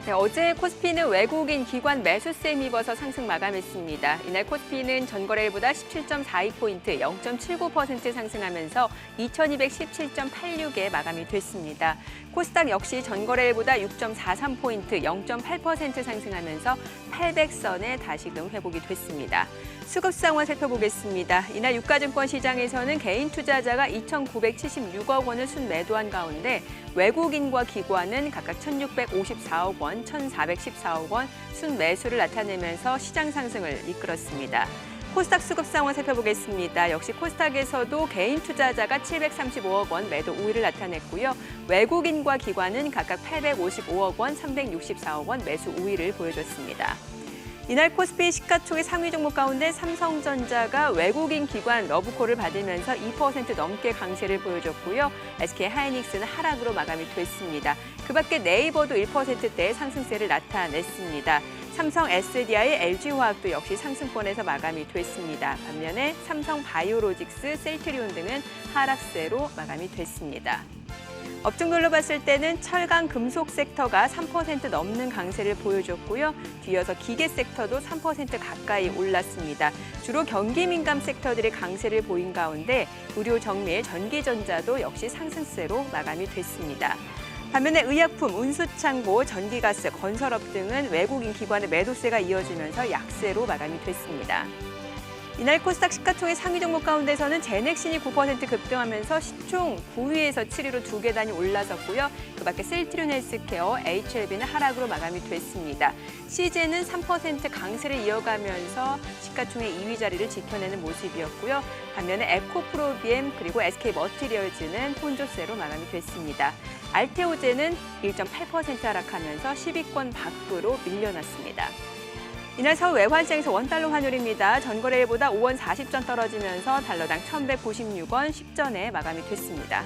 네, 어제 코스피는 외국인 기관 매수세에 힘입어서 상승 마감했습니다. 이날 코스피는 전거래일보다 17.42포인트, 0.79% 상승하면서 2217.86에 마감이 됐습니다. 코스닥 역시 전거래일보다 6.43포인트, 0.8% 상승하면서 800선에 다시금 회복이 됐습니다. 수급 상황 살펴보겠습니다. 이날 유가증권 시장에서는 개인 투자자가 2,976억 원을 순매도한 가운데 외국인과 기관은 각각 1,654억 원, 1,414억 원 순매수를 나타내면서 시장 상승을 이끌었습니다. 코스닥 수급 상황 살펴보겠습니다. 역시 코스닥에서도 개인 투자자가 735억 원 매도 우위를 나타냈고요. 외국인과 기관은 각각 855억 원, 364억 원 매수 우위를 보여줬습니다. 이날 코스피 시가총액 상위 종목 가운데 삼성전자가 외국인 기관 러브콜을 받으면서 2% 넘게 강세를 보여줬고요. SK하이닉스는 하락으로 마감이 됐습니다. 그밖에 네이버도 1%대의 상승세를 나타냈습니다. 삼성 SDI, LG화학도 역시 상승권에서 마감이 됐습니다. 반면에 삼성 바이오로직스, 셀트리온 등은 하락세로 마감이 됐습니다. 업종별로 봤을 때는 철강, 금속 섹터가 3% 넘는 강세를 보여줬고요. 뒤이어서 기계 섹터도 3% 가까이 올랐습니다. 주로 경기 민감 섹터들이 강세를 보인 가운데 의료, 정밀, 전기전자도 역시 상승세로 마감이 됐습니다. 반면에 의약품, 운수창고, 전기가스, 건설업 등은 외국인 기관의 매도세가 이어지면서 약세로 마감이 됐습니다. 이날 코스닥 시가총액 상위 종목 가운데서는 제넥신이 9% 급등하면서 시총 9위에서 7위로 2계단이 올라섰고요. 그밖에 셀트리온 헬스케어, HLB는 하락으로 마감이 됐습니다. CJ는 3% 강세를 이어가면서 시가총액 2위 자리를 지켜내는 모습이었고요. 반면에 에코프로비엠 그리고 SK머티리얼즈는 혼조세로 마감이 됐습니다. 알테오제는 1.8% 하락하면서 10위권 밖으로 밀려났습니다. 이날 서울 외환시장에서 원달러 환율입니다. 전거래일보다 5원 40전 떨어지면서 달러당 1,196원 10전에 마감이 됐습니다.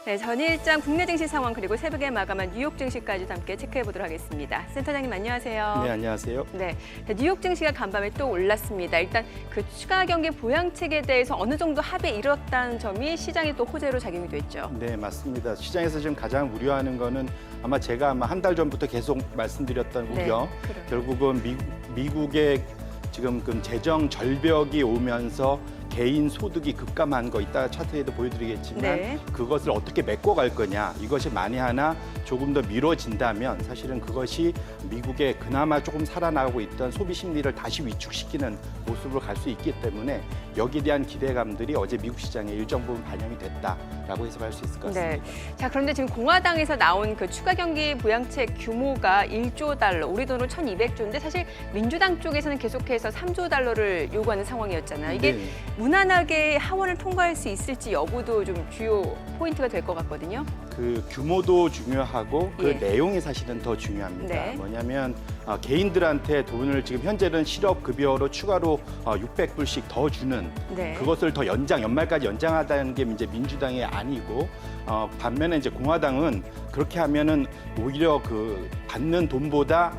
네, 전일장 국내 증시 상황 그리고 새벽에 마감한 뉴욕 증시까지도 함께 체크해 보도록 하겠습니다. 센터장님 안녕하세요. 네, 안녕하세요. 네, 뉴욕 증시가 간밤에 또 올랐습니다. 일단 그 추가 경기 보양책에 대해서 어느 정도 합의에 이뤘다는 점이 시장에 또 호재로 작용이 됐죠. 네, 맞습니다. 시장에서 지금 가장 우려하는 거는 아마 제가 한 달 전부터 계속 말씀드렸던 우려. 네, 결국은 미국의 지금 재정 절벽이 오면서 개인 소득이 급감한 거 이따 차트에도 보여드리겠지만 네. 그것을 어떻게 메꿔갈 거냐 이것이 만에 하나 조금 더 미뤄진다면 사실은 그것이 미국의 그나마 조금 살아나가고 있던 소비 심리를 다시 위축시키는 모습으로 갈 수 있기 때문에 여기에 대한 기대감들이 어제 미국 시장에 일정 부분 반영이 됐다라고 해석할 수 있을 것 같습니다. 네. 자, 그런데 지금 공화당에서 나온 그 추가 경기 부양책 규모가 1조 달러, 우리 돈으로 1,200조인데 사실 민주당 쪽에서는 계속해서 3조 달러를 요구하는 상황이었잖아요. 이게 네. 무난하게 하원을 통과할 수 있을지 여부도 좀 주요 포인트가 될 것 같거든요. 그 규모도 중요하고 그 예. 내용이 사실은 더 중요합니다. 네. 뭐냐면 개인들한테 돈을 지금 현재는 실업급여로 추가로 600불씩 더 주는 네. 그것을 더 연말까지 연장하다는 게 이제 민주당의 안이고 반면에 이제 공화당은 그렇게 하면은 오히려 그 받는 돈보다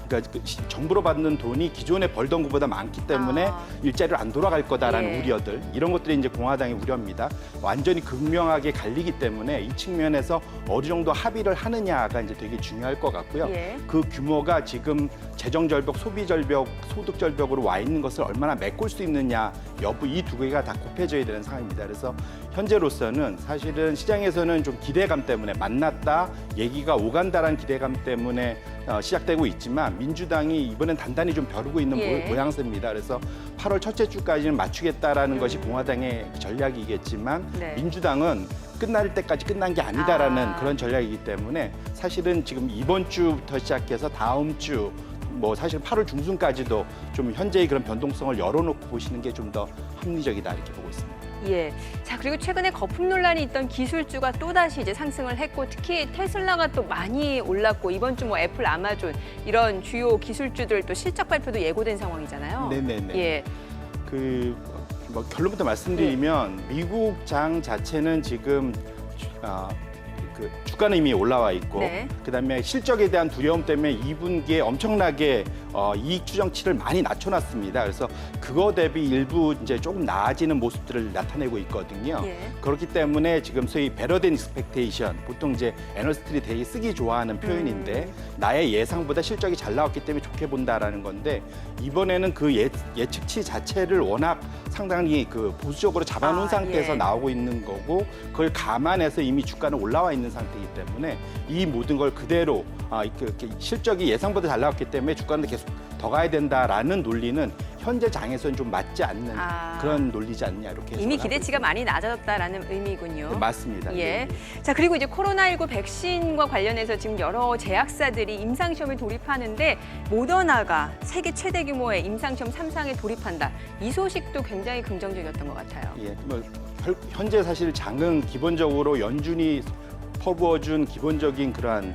그러니까 정부로 받는 돈이 기존에 벌던 것보다 많기 때문에 일자리로 안 돌아갈 거다라는 예. 우려들 이런 것들이 이제 공화당의 우려입니다. 완전히 극명하게 갈리기 때문에 이 측면에서 어느 정도 합의를 하느냐가 이제 되게 중요할 것 같고요. 예. 그 규모가 지금 재정 절벽, 소비 절벽, 소득 절벽으로 와 있는 것을 얼마나 메꿀 수 있느냐 여부 이 두 개가 다 곱해져야 되는 상황입니다. 그래서 현재로서는 사실은 시장에서는 좀 기대감 때문에 만났다, 얘기가 오간다라는 기대감 때문에 시작되고 있지만 민주당이 이번엔 단단히 좀 벼르고 있는 예. 모양새입니다. 그래서 8월 첫째 주까지는 맞추겠다라는 것이 공화당의 전략이겠지만 네. 민주당은 끝날 때까지 끝난 게 아니다라는 그런 전략이기 때문에 사실은 지금 이번 주부터 시작해서 다음 주 뭐 사실 8월 중순까지도 좀 현재의 그런 변동성을 열어놓고 보시는 게 좀 더 합리적이다 이렇게 보고 있습니다. 예. 자, 그리고 최근에 거품 논란이 있던 기술주가 또다시 이제 상승을 했고 특히 테슬라가 또 많이 올랐고 이번 주 뭐 애플, 아마존 이런 주요 기술주들 또 실적 발표도 예고된 상황이잖아요. 네네네. 예. 뭐 결론부터 말씀드리면 미국 장 자체는 지금 그 주가는 이미 올라와 있고 네. 그다음에 실적에 대한 두려움 때문에 2분기에 엄청나게 이익 추정치를 많이 낮춰놨습니다. 그래서 그거 대비 일부 이제 조금 나아지는 모습들을 나타내고 있거든요. 예. 그렇기 때문에 지금 소위 better than expectation, 보통 이제 애널리스트들이 되게 쓰기 좋아하는 표현인데 나의 예상보다 실적이 잘 나왔기 때문에 좋게 본다라는 건데 이번에는 그 예측치 자체를 워낙 상당히 그 보수적으로 잡아놓은 상태에서 예. 나오고 있는 거고 그걸 감안해서 이미 주가는 올라와 있는 상태이기 때문에 이 모든 걸 그대로 이렇게 실적이 예상보다 잘 나왔기 때문에 주가는 계속 더 가야 된다라는 논리는 현재 장에서는 좀 맞지 않는 그런 논리지 않냐 이렇게 이미 해석을 하고 기대치가 많이 낮아졌다라는 의미군요. 네, 맞습니다. 예. 자, 그리고 이제 코로나19 백신과 관련해서 지금 여러 제약사들이 임상시험에 돌입하는데 모더나가 세계 최대 규모의 임상시험 3상에 돌입한다. 이 소식도 굉장히 긍정적이었던 것 같아요. 예, 뭐 현재 사실 장은 기본적으로 연준이 퍼부어준 기본적인 그러한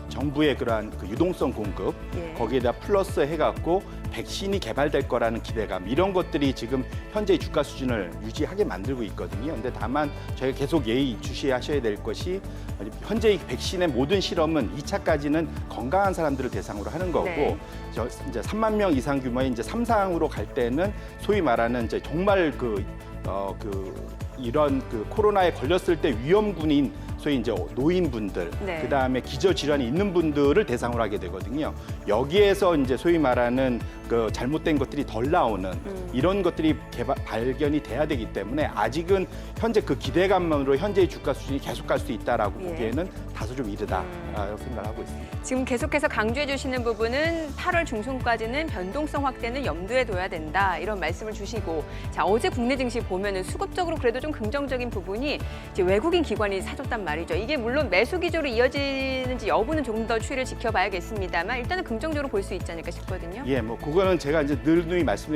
정부의 그러한 그 유동성 공급 예. 거기에다 플러스 해갖고 백신이 개발될 거라는 기대감 이런 것들이 지금 현재 주가 수준을 유지하게 만들고 있거든요. 근데 다만 저희가 계속 주시하셔야 될 것이 현재 이 백신의 모든 실험은 2차까지는 건강한 사람들을 대상으로 하는 거고 네. 이제 3만 명 이상 규모의 이제 3상으로 갈 때는 소위 말하는 이제 정말 이런 코로나에 걸렸을 때 위험군인 소위 이제 노인분들, 네. 그다음에 기저질환이 있는 분들을 대상으로 하게 되거든요. 여기에서 이제 소위 말하는 그 잘못된 것들이 덜 나오는 이런 것들이 발견이 돼야 되기 때문에 아직은 현재 그 기대감만으로 현재의 주가 수준이 계속 갈 수 있다라고 예. 보기에는 다소 좀 이르다라고 생각을 하고 있습니다. 지금 계속해서 강조해 주시는 부분은 8월 중순까지는 변동성 확대는 염두에 둬야 된다. 이런 말씀을 주시고 자, 어제 국내 증시 보면은 수급적으로 그래도 좀 긍정적인 부분이 이제 외국인 기관이 사줬단 말이죠. 이게 물론 매수 기조로 이어지는지 여부는 조금 더 추이를 지켜봐야겠습니다만 일단은 긍정적으로 볼 수 있지 않을까 싶거든요. 예, 뭐 그거는 제가 이제 늘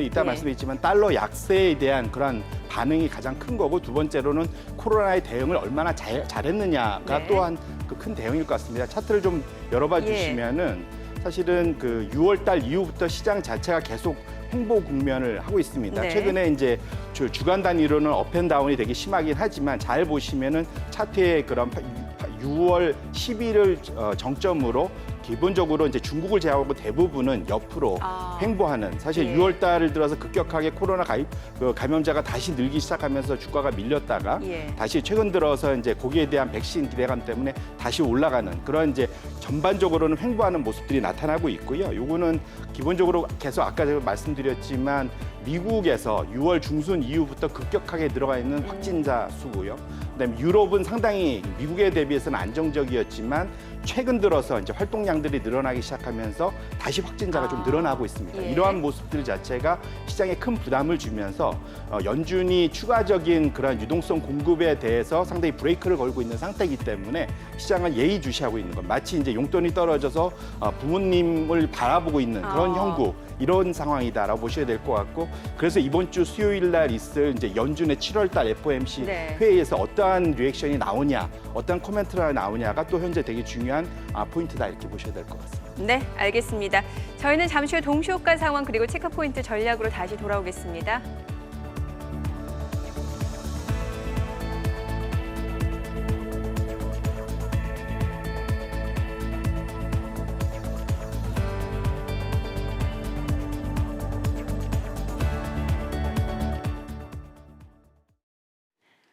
이따 예. 말씀드렸지만 달러 약세에 대한 그런 반응이 가장 큰 거고 두 번째로는 코로나의 대응을 얼마나 잘했느냐가 네. 또한 그 큰 대응일 것 같습니다. 차트를 좀 열어봐 예. 주시면은 사실은 그 6월 달 이후부터 시장 자체가 계속 횡보 국면을 하고 있습니다. 네. 최근에 이제 주간 단위로는 업앤다운이 되게 심하긴 하지만 잘 보시면은 차트의 그런 6월 10일을 정점으로 기본적으로 이제 중국을 제외하고 대부분은 옆으로 횡보하는 사실 예. 6월 달을 들어서 급격하게 코로나 감염자가 다시 늘기 시작하면서 주가가 밀렸다가 예. 다시 최근 들어서 이제 거기에 대한 백신 기대감 때문에 다시 올라가는 그런 이제 전반적으로는 횡보하는 모습들이 나타나고 있고요. 요거는 기본적으로 계속 아까 제가 말씀드렸지만 미국에서 6월 중순 이후부터 급격하게 들어가 있는 확진자 수고요. 그다음에 유럽은 상당히 미국에 대비해서는 안정적이었지만 최근 들어서 이제 활동량들이 늘어나기 시작하면서 다시 확진자가 좀 늘어나고 있습니다. 예. 이러한 모습들 자체가 시장에 큰 부담을 주면서 연준이 추가적인 그런 유동성 공급에 대해서 상당히 브레이크를 걸고 있는 상태이기 때문에 시장은 예의주시하고 있는 것. 마치 이제 용돈이 떨어져서 부모님을 바라보고 있는 그런 형국 이런 상황이다라고 보셔야 될 것 같고 그래서 이번 주 수요일 날 있을 이제 연준의 7월 달 FOMC 네. 회의에서 어떠한 리액션이 나오냐, 어떠한 코멘트가 나오냐가 또 현재 되게 중요한 포인트다 이렇게 보셔야 될 것 같습니다. 네, 알겠습니다. 저희는 잠시 후 동시효과 상황 그리고 체크포인트 전략으로 다시 돌아오겠습니다.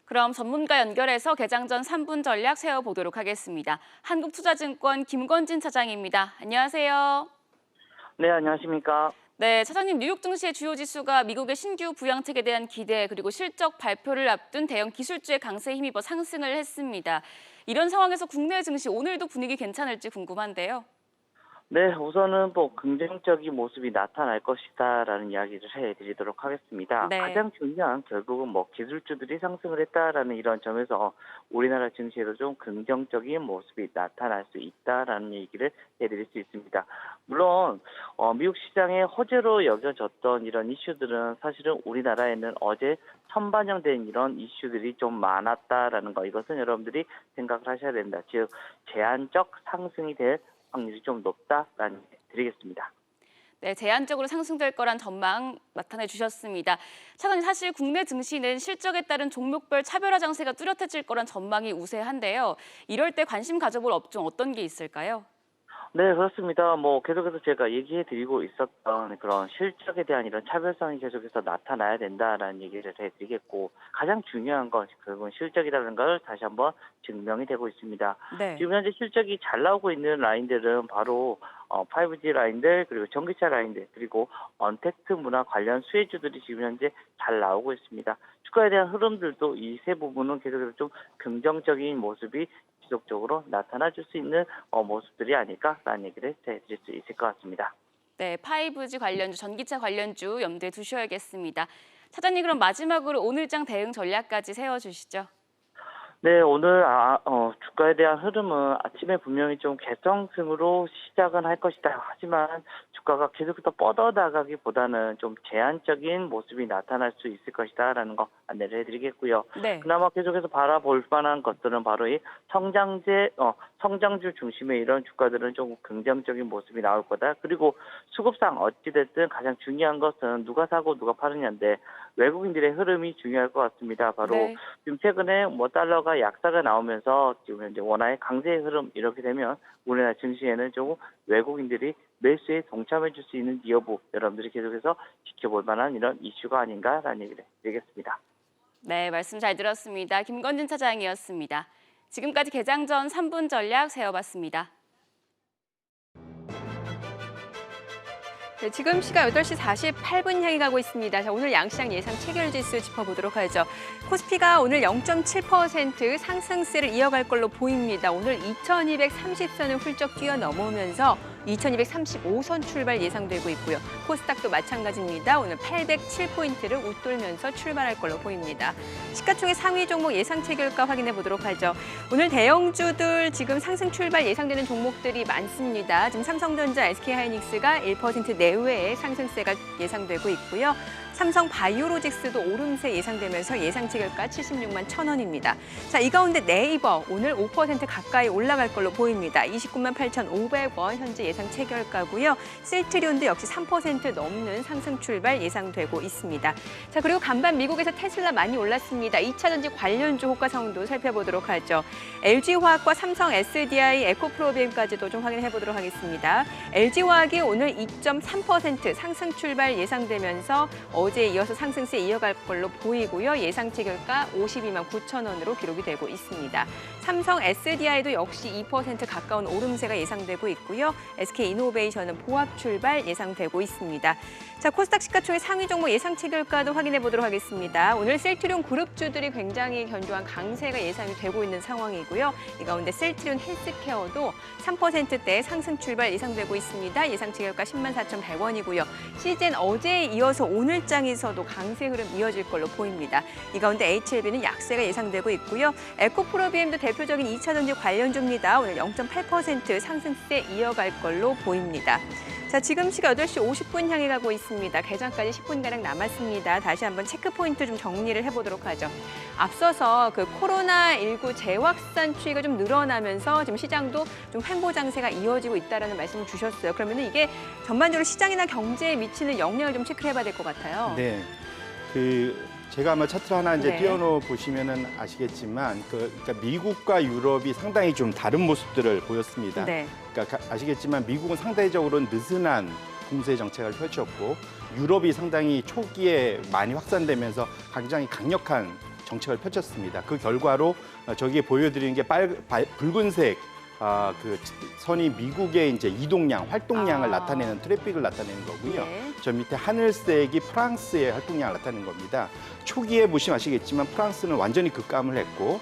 그럼 전문가 연결해서 개장 전 3분 전략 세워보도록 하겠습니다. 한국투자증권 김건진 차장입니다. 안녕하세요. 네, 안녕하십니까. 네, 차장님 뉴욕 증시의 주요 지수가 미국의 신규 부양책에 대한 기대 그리고 실적 발표를 앞둔 대형 기술주의 강세에 힘입어 상승을 했습니다. 이런 상황에서 국내 증시 오늘도 분위기 괜찮을지 궁금한데요. 네, 우선은 긍정적인 모습이 나타날 것이다라는 이야기를 해드리도록 하겠습니다. 네. 가장 중요한 결국은 기술주들이 상승을 했다라는 이런 점에서 우리나라 증시에도 좀 긍정적인 모습이 나타날 수 있다라는 얘기를 해드릴 수 있습니다. 물론 미국 시장의 호재로 여겨졌던 이런 이슈들은 사실은 우리나라에는 어제 선반영된 이런 이슈들이 좀 많았다라는 거 이것은 여러분들이 생각을 하셔야 된다. 즉 제한적 상승이 될 확률이 좀 높다라는 드리겠습니다. 네, 제한적으로 상승될 거란 전망 나타내 주셨습니다. 차관님, 사실 국내 증시는 실적에 따른 종목별 차별화 장세가 뚜렷해질 거란 전망이 우세한데요. 이럴 때 관심 가져볼 업종 어떤 게 있을까요? 네, 그렇습니다. 계속해서 제가 얘기해 드리고 있었던 그런 실적에 대한 이런 차별성이 계속해서 나타나야 된다라는 얘기를 해드리겠고, 가장 중요한 건 결국은 실적이라는 걸 다시 한번 증명이 되고 있습니다. 네. 지금 현재 실적이 잘 나오고 있는 라인들은 바로 5G 라인들, 그리고 전기차 라인들, 그리고 언택트 문화 관련 수혜주들이 지금 현재 잘 나오고 있습니다. 주가에 대한 흐름들도 이 세 부분은 계속해서 좀 긍정적인 모습이 지속적으로 나타나 줄 수 있는 모습들이 아닐까라는 얘기를 해드릴 수 있을 것 같습니다. 네, 5G 관련주, 전기차 관련주 염두에 두셔야겠습니다. 차장님, 그럼 마지막으로 오늘장 대응 전략까지 세워주시죠. 네, 오늘 주가에 대한 흐름은 아침에 분명히 좀 개성승으로 시작은 할 것이다. 하지만 주가가 계속해서 뻗어나가기보다는 좀 제한적인 모습이 나타날 수 있을 것이다라는 거 안내를 해드리겠고요. 네. 그나마 계속해서 바라볼 만한 것들은 바로 이 성장주 중심의 이런 주가들은 조금 긍정적인 모습이 나올 거다. 그리고 수급상 어찌됐든 가장 중요한 것은 누가 사고 누가 파느냐인데, 외국인들의 흐름이 중요할 것 같습니다. 바로 네. 지금 최근에 달러가 약세가 나오면서 지금 현재 원화의 강세의 흐름, 이렇게 되면 우리나라 증시에는 조금 외국인들이 매수에 동참해 줄 수 있는 여부, 여러분들이 계속해서 지켜볼 만한 이런 이슈가 아닌가라는 얘기를 드리겠습니다. 네, 말씀 잘 들었습니다. 김건진 차장이었습니다. 지금까지 개장 전 3분 전략 세워봤습니다. 네, 지금 시각 8시 48분 향해 가고 있습니다. 자, 오늘 양시장 예상 체결지수 짚어보도록 하죠. 코스피가 오늘 0.7% 상승세를 이어갈 걸로 보입니다. 오늘 2230선을 훌쩍 뛰어넘으면서 2235선 출발 예상되고 있고요. 코스닥도 마찬가지입니다. 오늘 807포인트를 웃돌면서 출발할 걸로 보입니다. 시가총액 상위 종목 예상 체결가 확인해 보도록 하죠. 오늘 대형주들 지금 상승 출발 예상되는 종목들이 많습니다. 지금 삼성전자, SK하이닉스가 1% 내외의 상승세가 예상되고 있고요. 삼성 바이오로직스도 오름세 예상되면서 예상 체결가 76만 1,000원입니다. 자, 이 가운데 네이버 오늘 5% 가까이 올라갈 걸로 보입니다. 29만 8,500원 현재 예상 체결가고요. 실트리온도 역시 3% 넘는 상승 출발 예상되고 있습니다. 자, 그리고 간밤 미국에서 테슬라 많이 올랐습니다. 2차 전지 관련주 호가상도 살펴보도록 하죠. LG화학과 삼성 SDI, 에코프로비엠까지도 좀 확인해 보도록 하겠습니다. LG화학이 오늘 2.3% 상승 출발 예상되면서 어제에 이어서 상승세 이어갈 걸로 보이고요. 예상 체결가 52만 9,000원으로 기록이 되고 있습니다. 삼성 SDI도 역시 2% 가까운 오름세가 예상되고 있고요. SK이노베이션은 보합 출발 예상되고 있습니다. 자, 코스닥 시가총액 상위 종목 예상 체결가도 확인해 보도록 하겠습니다. 오늘 셀트리온 그룹주들이 굉장히 견조한 강세가 예상이 되고 있는 상황이고요. 이 가운데 셀트리온 헬스케어도 3%대 상승 출발 예상되고 있습니다. 예상 체결가 10만 4,100원이고요. 시즌 어제에 이어서 오늘장에서도 강세 흐름 이어질 걸로 보입니다. 이 가운데 HLB는 약세가 예상되고 있고요. 에코프로비엠도 대표적인 2차 전지 관련주입니다. 오늘 0.8% 상승세 이어갈 걸로 보입니다. 자, 지금 시각 8시 50분 향해 가고 있습니다. 개장까지 10분가량 남았습니다. 다시 한번 체크포인트 좀 정리를 해보도록 하죠. 앞서서 그 코로나19 재확산 추이가 좀 늘어나면서 지금 시장도 좀 횡보 장세가 이어지고 있다는 말씀을 주셨어요. 그러면 이게 전반적으로 시장이나 경제에 미치는 영향을 좀 체크를 해봐야 될 것 같아요. 네. 제가 아마 차트를 하나 이제 네. 띄워놓어 보시면은 아시겠지만, 그러니까 미국과 유럽이 상당히 좀 다른 모습들을 보였습니다. 네. 그러니까 아시겠지만 미국은 상대적으로 느슨한 공세 정책을 펼쳤고, 유럽이 상당히 초기에 많이 확산되면서 굉장히 강력한 정책을 펼쳤습니다. 그 결과로 저기에 보여드리는 게 붉은색 그 선이 미국의 이제 이동량, 활동량을 나타내는 트래픽을 나타내는 거고요. 네. 저 밑에 하늘색이 프랑스의 활동량을 나타내는 겁니다. 초기에 보시면 아시겠지만 프랑스는 완전히 급감을 했고,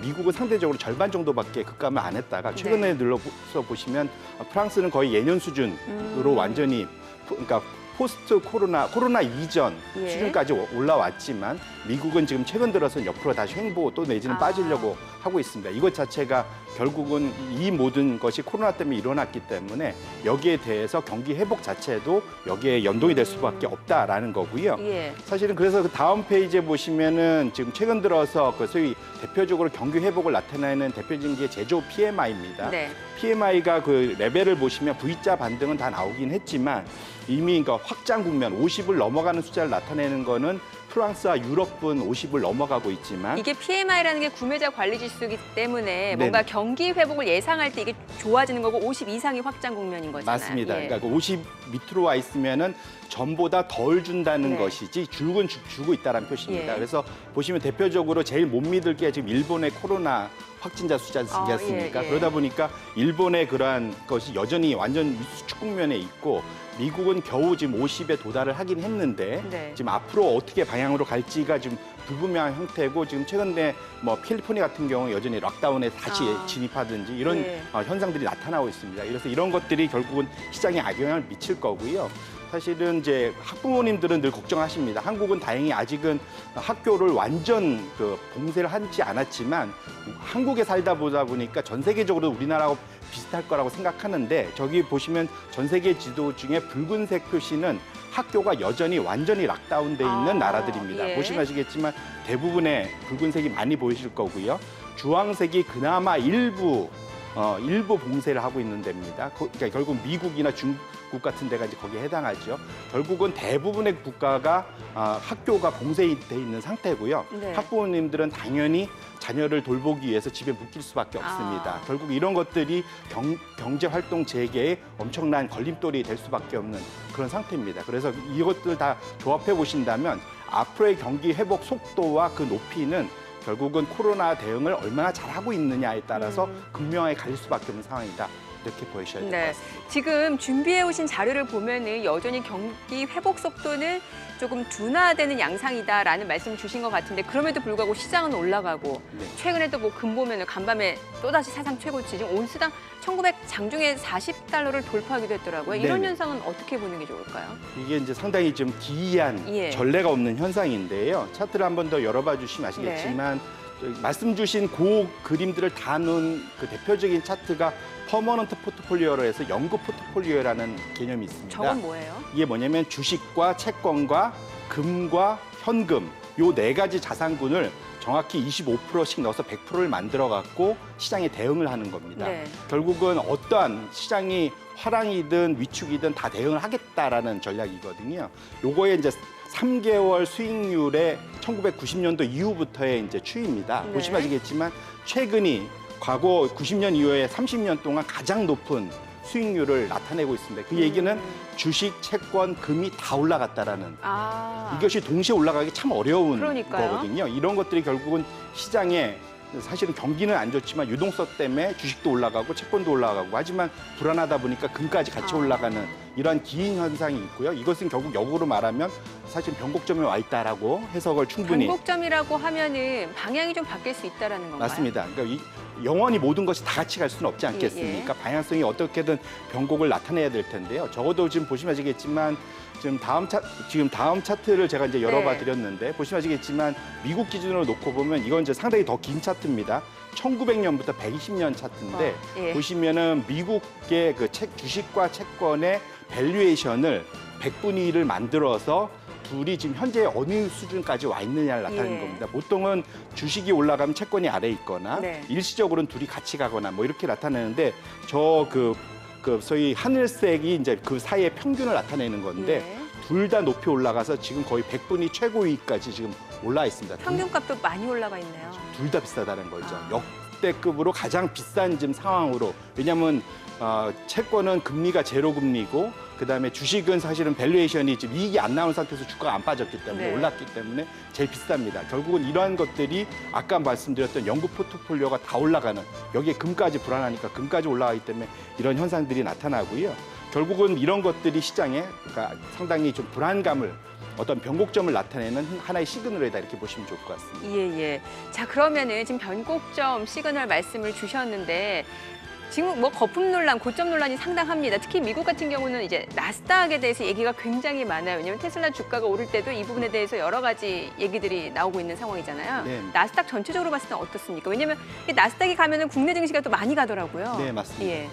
미국은 상대적으로 절반 정도밖에 급감을 안 했다가 최근에 눌러서 보시면 프랑스는 거의 예년 수준으로 완전히, 그러니까 포스트 코로나 이전 수준까지 올라왔지만, 미국은 지금 최근 들어서 옆으로 다시 횡보 또 내지는 빠지려고 하고 있습니다. 이것 자체가 결국은 이 모든 것이 코로나 때문에 일어났기 때문에 여기에 대해서 경기 회복 자체도 여기에 연동이 될 수밖에 없다라는 거고요. 예. 사실은 그래서 그 다음 페이지에 보시면은 지금 최근 들어서 그 소위 대표적으로 경기 회복을 나타내는 대표적인 게 제조 PMI입니다. 네. PMI가 그 레벨을 보시면 V자 반등은 다 나오긴 했지만 이미 그러니까 확장 국면 50을 넘어가는 숫자를 나타내는 거는 프랑스와 유럽분 50을 넘어가고 있지만 이게 PMI라는 게 구매자 관리 지수이기 때문에 네네. 뭔가 경기 회복을 예상할 때 이게 좋아지는 거고 50 이상이 확장 국면인 거잖아요. 맞습니다. 예. 그러니까 50 밑으로 와 있으면은 전보다 덜 준다는 네. 것이지 줄은 주고 있다는 표시입니다. 예. 그래서 보시면 대표적으로 제일 못 믿을 게 지금 일본의 코로나 확진자 숫자였습니까? 예. 그러다 보니까 일본의 그러한 것이 여전히 완전 수축 국면에 있고 미국은 겨우 지금 50에 도달을 하긴 했는데 네. 지금 앞으로 어떻게 방향으로 갈지가 지금 불분명한 형태고 지금 최근에 뭐 캘리포니아 같은 경우 여전히 락다운에 다시 진입하든지 이런 예. 현상들이 나타나고 있습니다. 그래서 이런 것들이 결국은 시장에 악영향을 미칠 거고요. 사실은 이제 학부모님들은 늘 걱정하십니다. 한국은 다행히 아직은 학교를 완전 그 봉쇄를 하지 않았지만 한국에 살다 보다 보니까 전 세계적으로 우리나라하고 비슷할 거라고 생각하는데 저기 보시면 전 세계 지도 중에 붉은색 표시는 학교가 여전히 완전히 락다운돼 있는 나라들입니다. 예. 보시면 아시겠지만 대부분의 붉은색이 많이 보이실 거고요. 주황색이 그나마 일부 봉쇄를 하고 있는 데입니다. 그러니까 결국 미국이나 중국 같은 데가 이제 거기에 해당하죠. 결국은 대부분의 국가가 학교가 봉쇄돼 있는 상태고요. 네. 학부모님들은 당연히 자녀를 돌보기 위해서 집에 묶일 수밖에 없습니다. 결국 이런 것들이 경제 활동 재개에 엄청난 걸림돌이 될 수밖에 없는 그런 상태입니다. 그래서 이것들 다 조합해 보신다면 앞으로의 경기 회복 속도와 그 높이는 결국은 코로나 대응을 얼마나 잘하고 있느냐에 따라서 극명하게 갈릴 수밖에 없는 상황이다. 이렇게 보셔야 될 것 네. 같습니다. 지금 준비해 오신 자료를 보면은 여전히 경기 회복 속도는 조금 둔화되는 양상이다라는 말씀 주신 것 같은데 그럼에도 불구하고 시장은 올라가고 네. 최근에도 뭐 금 보면은 간밤에 또다시 사상 최고치 지금 온수당 1,900 장중에 40달러를 돌파하기도 했더라고요. 이런 네네. 현상은 어떻게 보는 게 좋을까요? 이게 이제 상당히 좀 기이한 예. 전례가 없는 현상인데요. 차트를 한 번 더 열어봐 주시면 아시겠지만 말씀 주신 그 그림들을 다 놓은 그 대표적인 차트가 퍼머넌트 포트폴리오로 해서 영구 포트폴리오라는 개념이 있습니다. 저건 뭐예요? 이게 뭐냐면 주식과 채권과 금과 현금 요 네 가지 자산군을 정확히 25%씩 넣어서 100%를 만들어 갖고 시장에 대응을 하는 겁니다. 네. 결국은 어떠한 시장이 화랑이든 위축이든 다 대응을 하겠다라는 전략이거든요. 요거에 이제 3개월 수익률의 1990년도 이후부터의 이제 추이입니다. 네. 보시면 아시겠지만 최근이 과거 90년 이후에 30년 동안 가장 높은 수익률을 나타내고 있습니다. 그 얘기는 주식, 채권, 금이 다 올라갔다라는 이것이 동시에 올라가기 참 어려운 그러니까요. 거거든요. 이런 것들이 결국은 시장에 사실은 경기는 안 좋지만 유동성 때문에 주식도 올라가고 채권도 올라가고 하지만 불안하다 보니까 금까지 같이 올라가는 이러한 기인 현상이 있고요. 이것은 결국 역으로 말하면 사실 변곡점에 와 있다라고 해석을 충분히 변곡점이라고 하면은 방향이 좀 바뀔 수 있다라는 건가요? 맞습니다. 그러니까 영원히 모든 것이 다 같이 갈 수는 없지 않겠습니까? 방향성이 어떻게든 변곡을 나타내야 될 텐데요. 적어도 지금 보시면 아시겠지만 지금 다음 차트를 제가 이제 열어봐 드렸는데 보시면 아시겠지만 미국 기준으로 놓고 보면 이건 이제 상당히 더 긴 차트입니다. 1900년부터 120년 차트인데 예. 보시면은 미국의 그 주식과 채권의 밸류에이션을 100분의 1을 만들어서 둘이 지금 현재 어느 수준까지 와 있느냐를 나타내는 예. 겁니다. 보통은 주식이 올라가면 채권이 아래에 있거나 네. 일시적으로는 둘이 같이 가거나 뭐 이렇게 나타내는데 그 소위 하늘색이 이제 그 사이의 평균을 나타내는 건데 예. 둘 다 높이 올라가서 지금 거의 100분위 최고위까지 지금 올라 있습니다. 평균값도 많이 올라가 있네요. 둘 다 비싸다는 거죠. 역대급으로 가장 비싼 지금 상황으로. 왜냐하면 채권은 금리가 제로 금리고 그다음에 주식은 사실은 밸류에이션이 지금 이익이 안 나온 상태에서 주가가 안 빠졌기 때문에 네. 올랐기 때문에 제일 비쌉니다. 결국은 이러한 것들이 아까 말씀드렸던 영구 포트폴리오가 다 올라가는 여기에 금까지 불안하니까 금까지 올라가기 때문에 이런 현상들이 나타나고요. 결국은 이런 것들이 시장에 그러니까 상당히 좀 불안감을 어떤 변곡점을 나타내는 하나의 시그널이다 이렇게 보시면 좋을 것 같습니다. 예. 자, 그러면은 지금 변곡점 시그널 말씀을 주셨는데 지금 뭐 거품 논란, 고점 논란이 상당합니다. 특히 미국 같은 경우는 이제 나스닥에 대해서 얘기가 굉장히 많아요. 왜냐하면 테슬라 주가가 오를 때도 이 부분에 대해서 여러 가지 얘기들이 나오고 있는 상황이잖아요. 네. 나스닥 전체적으로 봤을 때 어떻습니까? 왜냐하면 나스닥이 가면은 국내 증시가 또 많이 가더라고요. 네, 맞습니다. 예.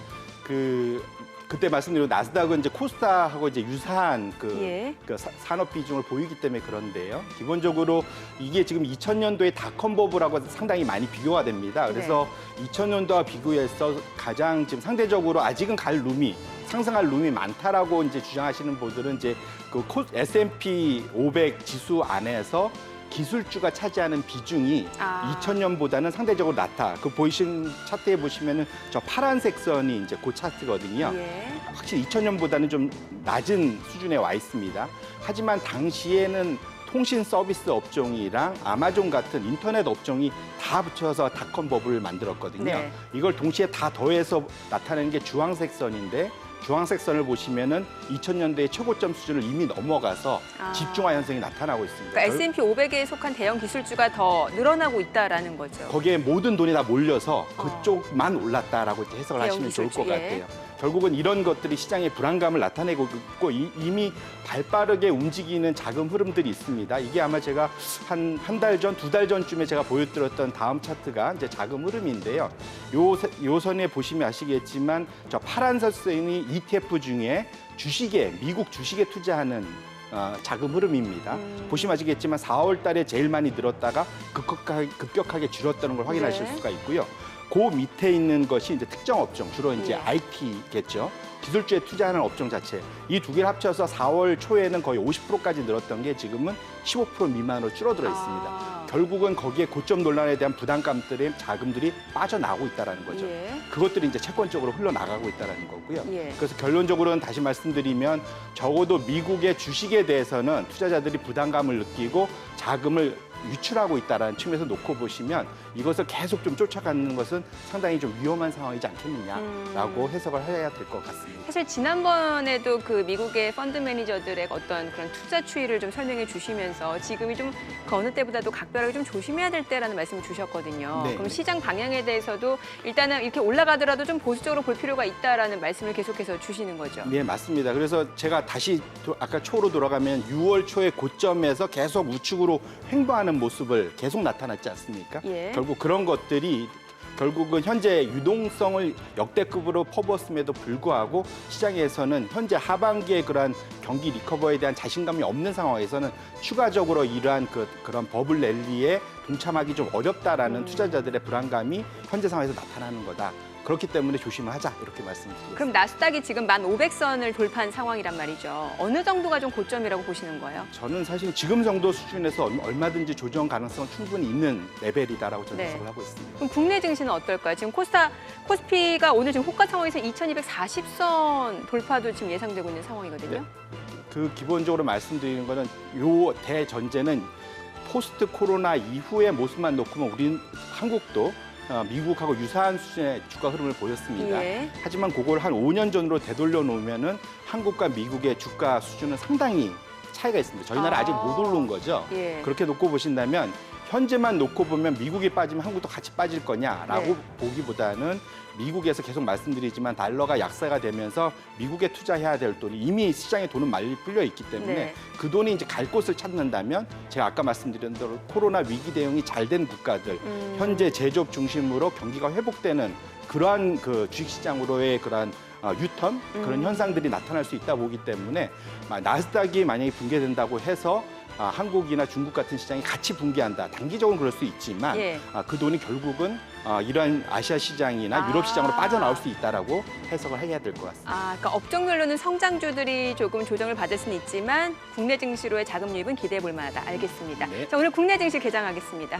그때 말씀드린 나스닥은 이제 코스닥하고 이제 유사한 예. 산업 비중을 보이기 때문에 그런데요. 기본적으로 이게 지금 2000년도에 닷컴 버블하고 상당히 많이 비교가 됩니다. 그래서 2000년도와 비교해서 가장 지금 상대적으로 아직은 상승할 룸이 많다라고 이제 주장하시는 분들은 이제 S&P 500 지수 안에서 기술주가 차지하는 비중이 2000년보다는 상대적으로 낮다. 보이신 차트에 보시면은 저 파란색 선이 이제 그 차트거든요. 예. 확실히 2000년보다는 좀 낮은 수준에 와 있습니다. 하지만 당시에는 통신 서비스 업종이랑 아마존 같은 인터넷 업종이 다 붙여서 닷컴 버블을 만들었거든요. 네. 이걸 동시에 다 더해서 나타내는 게 주황색 선인데 주황색 선을 보시면은 2000년대의 최고점 수준을 이미 넘어가서 집중화 현상이 나타나고 있습니다. 그러니까 S&P 500에 속한 대형 기술주가 더 늘어나고 있다라는 거죠. 거기에 모든 돈이 다 몰려서 그쪽만 올랐다라고 해석을 하시면 좋을 것 같아요. 결국은 이런 것들이 시장의 불안감을 나타내고 있고 이미 발빠르게 움직이는 자금 흐름들이 있습니다. 이게 아마 제가 한 달 전, 2달 전쯤에 제가 보여드렸던 다음 차트가 이제 자금 흐름인데요. 요 선에 보시면 아시겠지만 저 파란색 선이 ETF 중에 미국 주식에 투자하는 자금 흐름입니다. 보시면 아시겠지만 4월 달에 제일 많이 늘었다가 급격하게 줄었다는 걸 확인하실 수가 있고요. 그 밑에 있는 것이 이제 특정 업종, 주로 이제 IT겠죠. 기술주에 투자하는 업종 자체. 이 두 개를 합쳐서 4월 초에는 거의 50%까지 늘었던 게 지금은 15% 미만으로 줄어들어 있습니다. 결국은 거기에 고점 논란에 대한 부담감들의 자금들이 빠져나오고 있다는 거죠. 그것들이 이제 채권적으로 흘러나가고 있다는 거고요. 그래서 결론적으로는 다시 말씀드리면 적어도 미국의 주식에 대해서는 투자자들이 부담감을 느끼고 자금을 유출하고 있다는 측면에서 놓고 보시면 이것을 계속 좀 쫓아가는 것은 상당히 좀 위험한 상황이지 않겠느냐라고 해석을 해야 될 것 같습니다. 사실 지난번에도 그 미국의 펀드 매니저들의 어떤 그런 투자 추이를 좀 설명해 주시면서 지금이 좀 그 어느 때보다도 각별하게 좀 조심해야 될 때라는 말씀을 주셨거든요. 네. 그럼 시장 방향에 대해서도 일단은 이렇게 올라가더라도 좀 보수적으로 볼 필요가 있다라는 말씀을 계속해서 주시는 거죠. 네, 맞습니다. 그래서 제가 다시 아까 초로 돌아가면 6월 초의 고점에서 계속 우측으로 횡보하는 모습을 계속 나타났지 않습니까? 결국 그런 것들이 결국은 현재 유동성을 역대급으로 퍼부었음에도 불구하고 시장에서는 현재 하반기에 그러한 경기 리커버에 대한 자신감이 없는 상황에서는 추가적으로 이러한 그런 버블 랠리에 동참하기 좀 어렵다라는 투자자들의 불안감이 현재 상황에서 나타나는 거다. 그렇기 때문에 조심을 하자 이렇게 말씀드리겠습니다. 그럼 나스닥이 지금 1500선을 돌파한 상황이란 말이죠. 어느 정도가 좀 고점이라고 보시는 거예요? 저는 사실 지금 정도 수준에서 얼마든지 조정 가능성은 충분히 있는 레벨이다라고 저는 해석을 하고 있습니다. 그럼 국내 증시는 어떨까요? 지금 코스피가 오늘 지금 호가 상황에서 2240선 돌파도 지금 예상되고 있는 상황이거든요. 기본적으로 말씀드리는 거는 요 대전제는 포스트 코로나 이후의 모습만 놓고 보면 우리 한국도 미국하고 유사한 수준의 주가 흐름을 보였습니다. 하지만 그걸 한 5년 전으로 되돌려 놓으면은 한국과 미국의 주가 수준은 상당히 차이가 있습니다. 저희 나라 아직 못 오른 거죠. 그렇게 놓고 보신다면 현재만 놓고 보면 미국이 빠지면 한국도 같이 빠질 거냐라고 보기보다는 미국에서 계속 말씀드리지만 달러가 약세가 되면서 미국에 투자해야 될 돈이 이미 시장에 돈은 많이 풀려 있기 때문에 그 돈이 이제 갈 곳을 찾는다면 제가 아까 말씀드린 대로 코로나 위기 대응이 잘 된 국가들 현재 제조업 중심으로 경기가 회복되는 그러한 주식시장으로의 그러한 유턴 그런 현상들이 나타날 수 있다 보기 때문에 나스닥이 만약에 붕괴된다고 해서 한국이나 중국 같은 시장이 같이 붕괴한다. 단기적으로는 그럴 수 있지만 그 돈이 결국은 이러한 아시아 시장이나 유럽 시장으로 빠져나올 수 있다라고 해석을 해야 될 것 같습니다. 그러니까 업종별로는 성장주들이 조금 조정을 받을 수는 있지만 국내 증시로의 자금 유입은 기대해 볼 만하다. 알겠습니다. 자, 오늘 국내 증시 개장하겠습니다.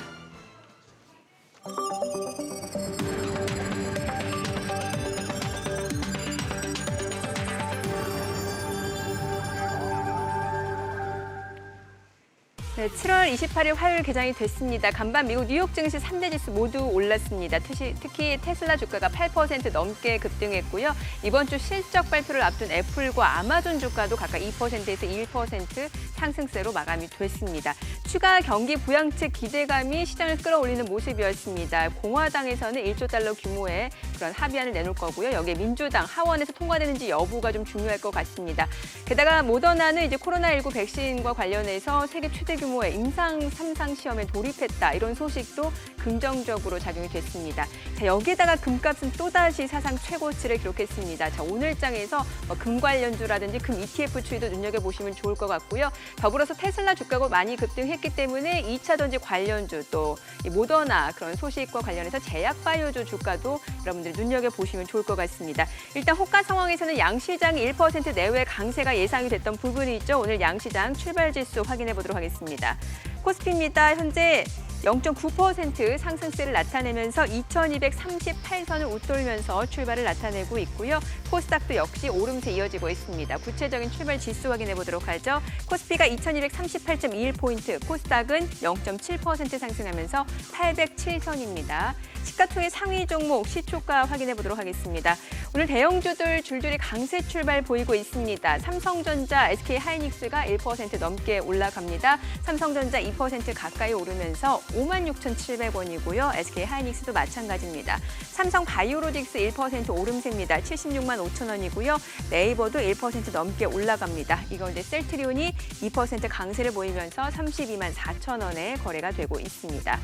네, 7월 28일 화요일 개장이 됐습니다. 간밤 미국 뉴욕 증시 3대 지수 모두 올랐습니다. 특히 테슬라 주가가 8% 넘게 급등했고요. 이번 주 실적 발표를 앞둔 애플과 아마존 주가도 각각 2%에서 1% 상승세로 마감이 됐습니다. 추가 경기 부양책 기대감이 시장을 끌어올리는 모습이었습니다. 공화당에서는 1조 달러 규모의 그런 합의안을 내놓을 거고요. 여기에 민주당 하원에서 통과되는지 여부가 좀 중요할 것 같습니다. 게다가 모더나는 이제 코로나19 백신과 관련해서 세계 최대 규모의 임상 3상 시험에 돌입했다. 이런 소식도 긍정적으로 작용이 됐습니다. 자, 여기에다가 금값은 또다시 사상 최고치를 기록했습니다. 자, 오늘장에서 금 관련주라든지 금 ETF 추이도 눈여겨보시면 좋을 것 같고요. 더불어서 테슬라 주가가 많이 급등했기 때문에 2차 전지 관련주 또 모더나 그런 소식과 관련해서 제약 바이오주 주가도 여러분들 눈여겨보시면 좋을 것 같습니다. 일단 호가 상황에서는 양시장이 1% 내외 강세가 예상이 됐던 부분이 있죠. 오늘 양시장 출발 지수 확인해 보도록 하겠습니다. 코스피입니다. 현재 0.9% 상승세를 나타내면서 2238선을 웃돌면서 출발을 나타내고 있고요. 코스닥도 역시 오름세 이어지고 있습니다. 구체적인 출발 지수 확인해 보도록 하죠. 코스피가 2238.21포인트, 코스닥은 0.7% 상승하면서 807선입니다. 시가총액 상위 종목 시초가 확인해 보도록 하겠습니다. 오늘 대형주들 줄줄이 강세 출발 보이고 있습니다. 삼성전자, SK하이닉스가 1% 넘게 올라갑니다. 삼성전자 2% 가까이 오르면서 56,700원이고요. SK하이닉스도 마찬가지입니다. 삼성바이오로직스 1% 오름세입니다. 76만 5천 원이고요. 네이버도 1% 넘게 올라갑니다. 이 가운데 셀트리온이 2% 강세를 보이면서 32만 4천 원에 거래가 되고 있습니다.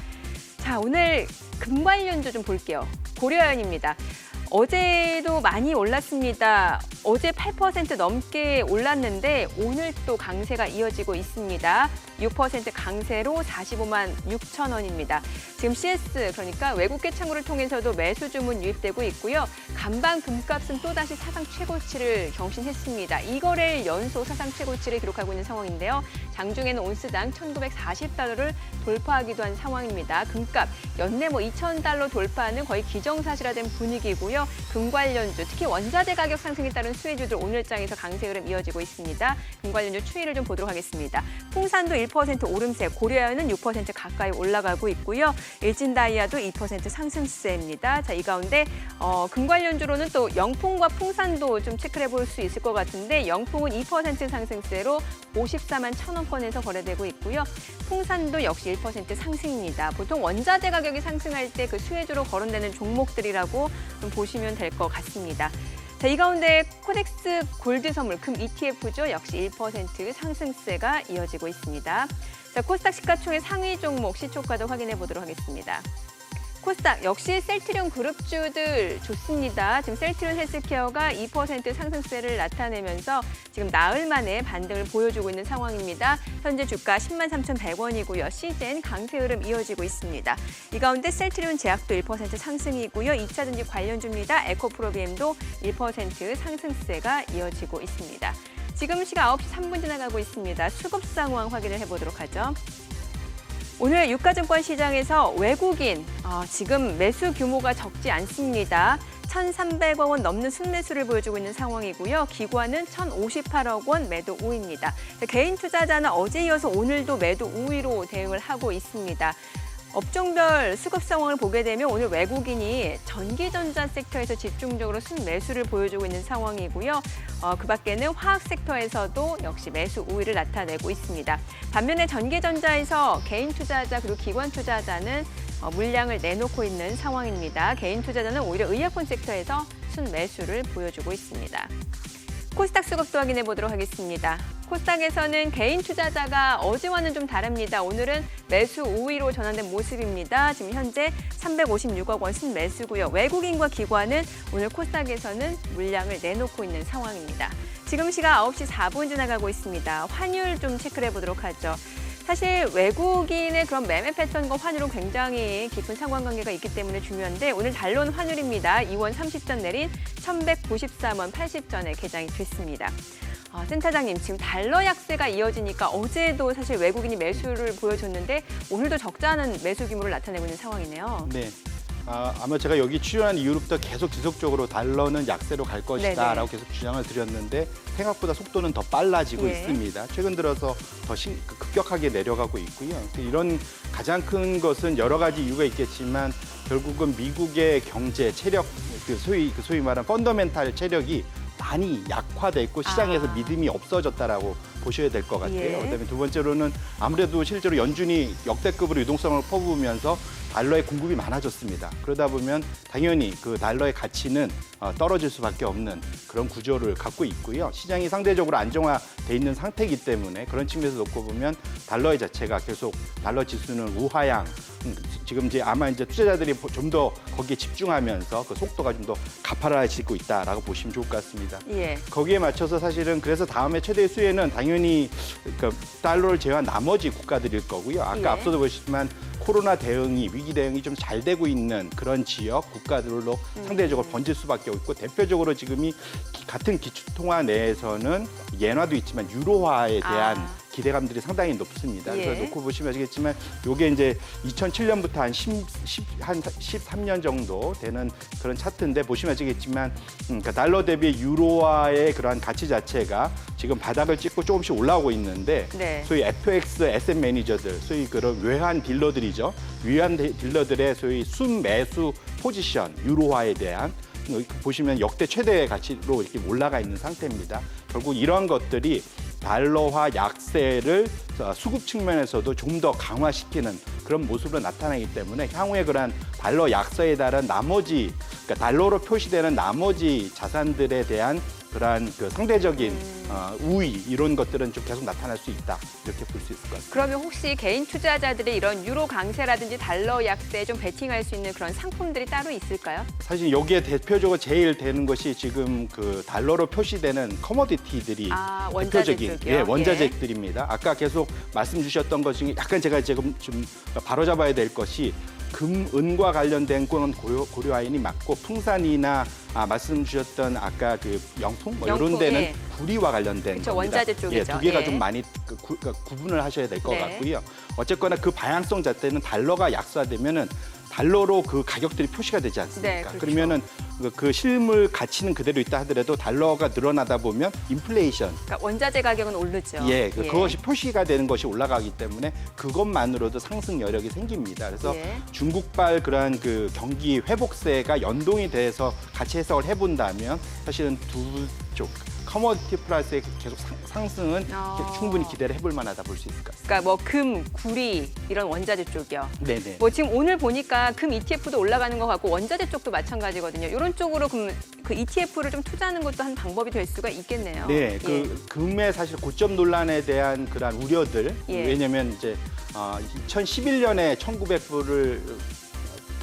자, 오늘 금 관련주 좀 볼게요. 고려아연입니다. 어제도 많이 올랐습니다. 어제 8% 넘게 올랐는데 오늘 또 강세가 이어지고 있습니다. 6% 강세로 45만 6천 원입니다. 지금 CS, 그러니까 외국계 창구를 통해서도 매수 주문 유입되고 있고요. 간밤 금값은 또다시 사상 최고치를 경신했습니다. 2거래일 연속 사상 최고치를 기록하고 있는 상황인데요. 장중에는 온스당 1,940달러를 돌파하기도 한 상황입니다. 금값 연내 2,000달러 돌파는 거의 기정사실화된 분위기고요. 금 관련주, 특히 원자재 가격 상승에 따른 수혜주들 오늘장에서 강세 흐름 이어지고 있습니다. 금 관련주 추이를 좀 보도록 하겠습니다. 풍산도 1% 오름세, 고려아연은 6% 가까이 올라가고 있고요. 일진다이아도 2% 상승세입니다. 자, 이 가운데 금 관련주로는 또 영풍과 풍산도 좀 체크를 해볼 수 있을 것 같은데 영풍은 2% 상승세로 54만 1,000원권에서 거래되고 있고요. 풍산도 역시 1% 상승입니다. 보통 원자재 가격이 상승할 때 그 수혜주로 거론되는 종목들이라고 좀 보시면 될 것 같습니다. 자, 이 가운데 코덱스 골드 선물 금 ETF죠. 역시 1% 상승세가 이어지고 있습니다. 자, 코스닥 시가총액 상위 종목 시초가도 확인해 보도록 하겠습니다. 코스닥 역시 셀트리온 그룹주들 좋습니다. 지금 셀트리온 헬스케어가 2% 상승세를 나타내면서 지금 나흘 만에 반등을 보여주고 있는 상황입니다. 현재 주가 103,100원이고요. 시젠 강세 흐름 이어지고 있습니다. 이 가운데 셀트리온 제약도 1% 상승이고요. 2차 전지 관련주입니다. 에코프로비엠도 1% 상승세가 이어지고 있습니다. 지금 시각 9시 3분 지나가고 있습니다. 수급 상황 확인을 해보도록 하죠. 오늘 유가증권 시장에서 외국인 지금 매수 규모가 적지 않습니다. 1,300억 원 넘는 순매수를 보여주고 있는 상황이고요. 기관은 1,058억 원 매도 우위입니다. 개인 투자자는 어제 이어서 오늘도 매도 우위로 대응을 하고 있습니다. 업종별 수급 상황을 보게 되면 오늘 외국인이 전기전자 섹터에서 집중적으로 순매수를 보여주고 있는 상황이고요. 그 밖에는 화학 섹터에서도 역시 매수 우위를 나타내고 있습니다. 반면에 전기전자에서 개인 투자자 그리고 기관 투자자는 물량을 내놓고 있는 상황입니다. 개인 투자자는 오히려 의약품 섹터에서 순매수를 보여주고 있습니다. 코스닥 수급도 확인해 보도록 하겠습니다. 코스닥에서는 개인 투자자가 어제와는 좀 다릅니다. 오늘은 매수 우위로 전환된 모습입니다. 지금 현재 356억 원 순매수고요. 외국인과 기관은 오늘 코스닥에서는 물량을 내놓고 있는 상황입니다. 지금 시각 9시 4분 지나가고 있습니다. 환율 좀 체크를 해보도록 하죠. 사실 외국인의 그런 매매 패턴과 환율은 굉장히 깊은 상관관계가 있기 때문에 중요한데 오늘 달러원 환율입니다. 2원 30전 내린 1,193원 80전에 개장이 됐습니다. 센터장님, 지금 달러 약세가 이어지니까 어제도 사실 외국인이 매수를 보여줬는데 오늘도 적지 않은 매수 규모를 나타내고 있는 상황이네요. 네. 아마 제가 여기 출연한 이후부터 계속 지속적으로 달러는 약세로 갈 것이다라고 계속 주장을 드렸는데 생각보다 속도는 더 빨라지고 예. 있습니다. 최근 들어서 더 급격하게 내려가고 있고요. 이런 가장 큰 것은 여러 가지 이유가 있겠지만 결국은 미국의 경제 체력, 소위 말하는 펀더멘탈 체력이 많이 약화돼 있고 시장에서 믿음이 없어졌다라고 보셔야 될 것 같아요. 예. 그다음에 두 번째로는 아무래도 실제로 연준이 역대급으로 유동성을 퍼부으면서 달러의 공급이 많아졌습니다. 그러다 보면 당연히 그 달러의 가치는 떨어질 수밖에 없는 그런 구조를 갖고 있고요. 시장이 상대적으로 안정화돼 있는 상태이기 때문에 그런 측면에서 놓고 보면 달러의 자체가 계속 달러 지수는 우하향. 지금 이제 아마 이제 투자자들이 좀 더 거기에 집중하면서 그 속도가 좀 더 가파라지고 있다라고 보시면 좋을 것 같습니다. 예. 거기에 맞춰서 사실은 그래서 다음에 최대 수혜는 당연히 그러니까 달러를 제외한 나머지 국가들일 거고요. 아까 예. 앞서도 보셨지만 코로나 대응이 위기 대응이 좀 잘 되고 있는 그런 지역 국가들로 상대적으로 번질 수밖에 없고 대표적으로 지금이 같은 기축통화 내에서는 엔화도 있지만 유로화에 대한 기대감들이 상당히 높습니다. 그래서 예. 놓고 보시면 아시겠지만 이게 이제 2007년부터 한 13년 정도 되는 그런 차트인데 보시면 아시겠지만 그러니까 달러 대비 유로화의 그러한 가치 자체가 지금 바닥을 찍고 조금씩 올라오고 있는데 네. 소위 FX 에셋 매니저들, 소위 그런 외환 딜러들이죠. 외환 딜러들의 소위 순매수 포지션, 유로화에 대한 보시면 역대 최대의 가치로 이렇게 올라가 있는 상태입니다. 결국 이런 것들이 달러화 약세를 수급 측면에서도 좀 더 강화시키는 그런 모습으로 나타나기 때문에 향후에 그러한 달러 약세에 따른 나머지 그러니까 달러로 표시되는 나머지 자산들에 대한 그러한 그 상대적인 우위 이런 것들은 좀 계속 나타날 수 있다 이렇게 볼 수 있을 것 같습니다. 그러면 혹시 개인 투자자들이 이런 유로 강세라든지 달러 약세에 좀 베팅할 수 있는 그런 상품들이 따로 있을까요? 사실 여기에 대표적으로 제일 되는 것이 지금 그 달러로 표시되는 커머디티들이 원자재 대표적인 쪽이요? 원자재들입니다. 아까 계속 말씀 주셨던 것 중에 약간 제가 지금 좀 바로잡아야 될 것이 금, 은과 관련된 건 고려아인이 맞고 풍산이나 말씀 주셨던 아까 그 영통 뭐 이런 영통, 데는 예. 구리와 관련된 그쵸, 겁니다. 원자재 쪽이죠. 두 개가 예. 좀 많이 구분을 하셔야 될 것 네. 같고요. 어쨌거나 그 방향성 자체는 달러가 약세되면은 달러로 그 가격들이 표시가 되지 않습니까? 네, 그렇죠. 그러면은 그 실물 가치는 그대로 있다 하더라도 달러가 늘어나다 보면 인플레이션 그러니까 원자재 가격은 오르죠. 그것이 표시가 되는 것이 올라가기 때문에 그것만으로도 상승 여력이 생깁니다. 그래서 예. 중국발 그러한 그 경기 회복세가 연동이 돼서 같이 해석을 해본다면 사실은 두 쪽 커머디티 프라이스의 계속 상승은 충분히 기대를 해볼 만하다 볼 수 있을 것 같습니다. 그러니까 뭐 금, 구리 이런 원자재 쪽이요. 네네. 뭐 지금 오늘 보니까 금 ETF도 올라가는 것 같고 원자재 쪽도 마찬가지거든요. 이런 쪽으로 그 ETF를 좀 투자하는 것도 한 방법이 될 수가 있겠네요. 네, 예. 그 금의 사실 고점 논란에 대한 그런 우려들 예. 왜냐하면 이제 2011년에 1900불을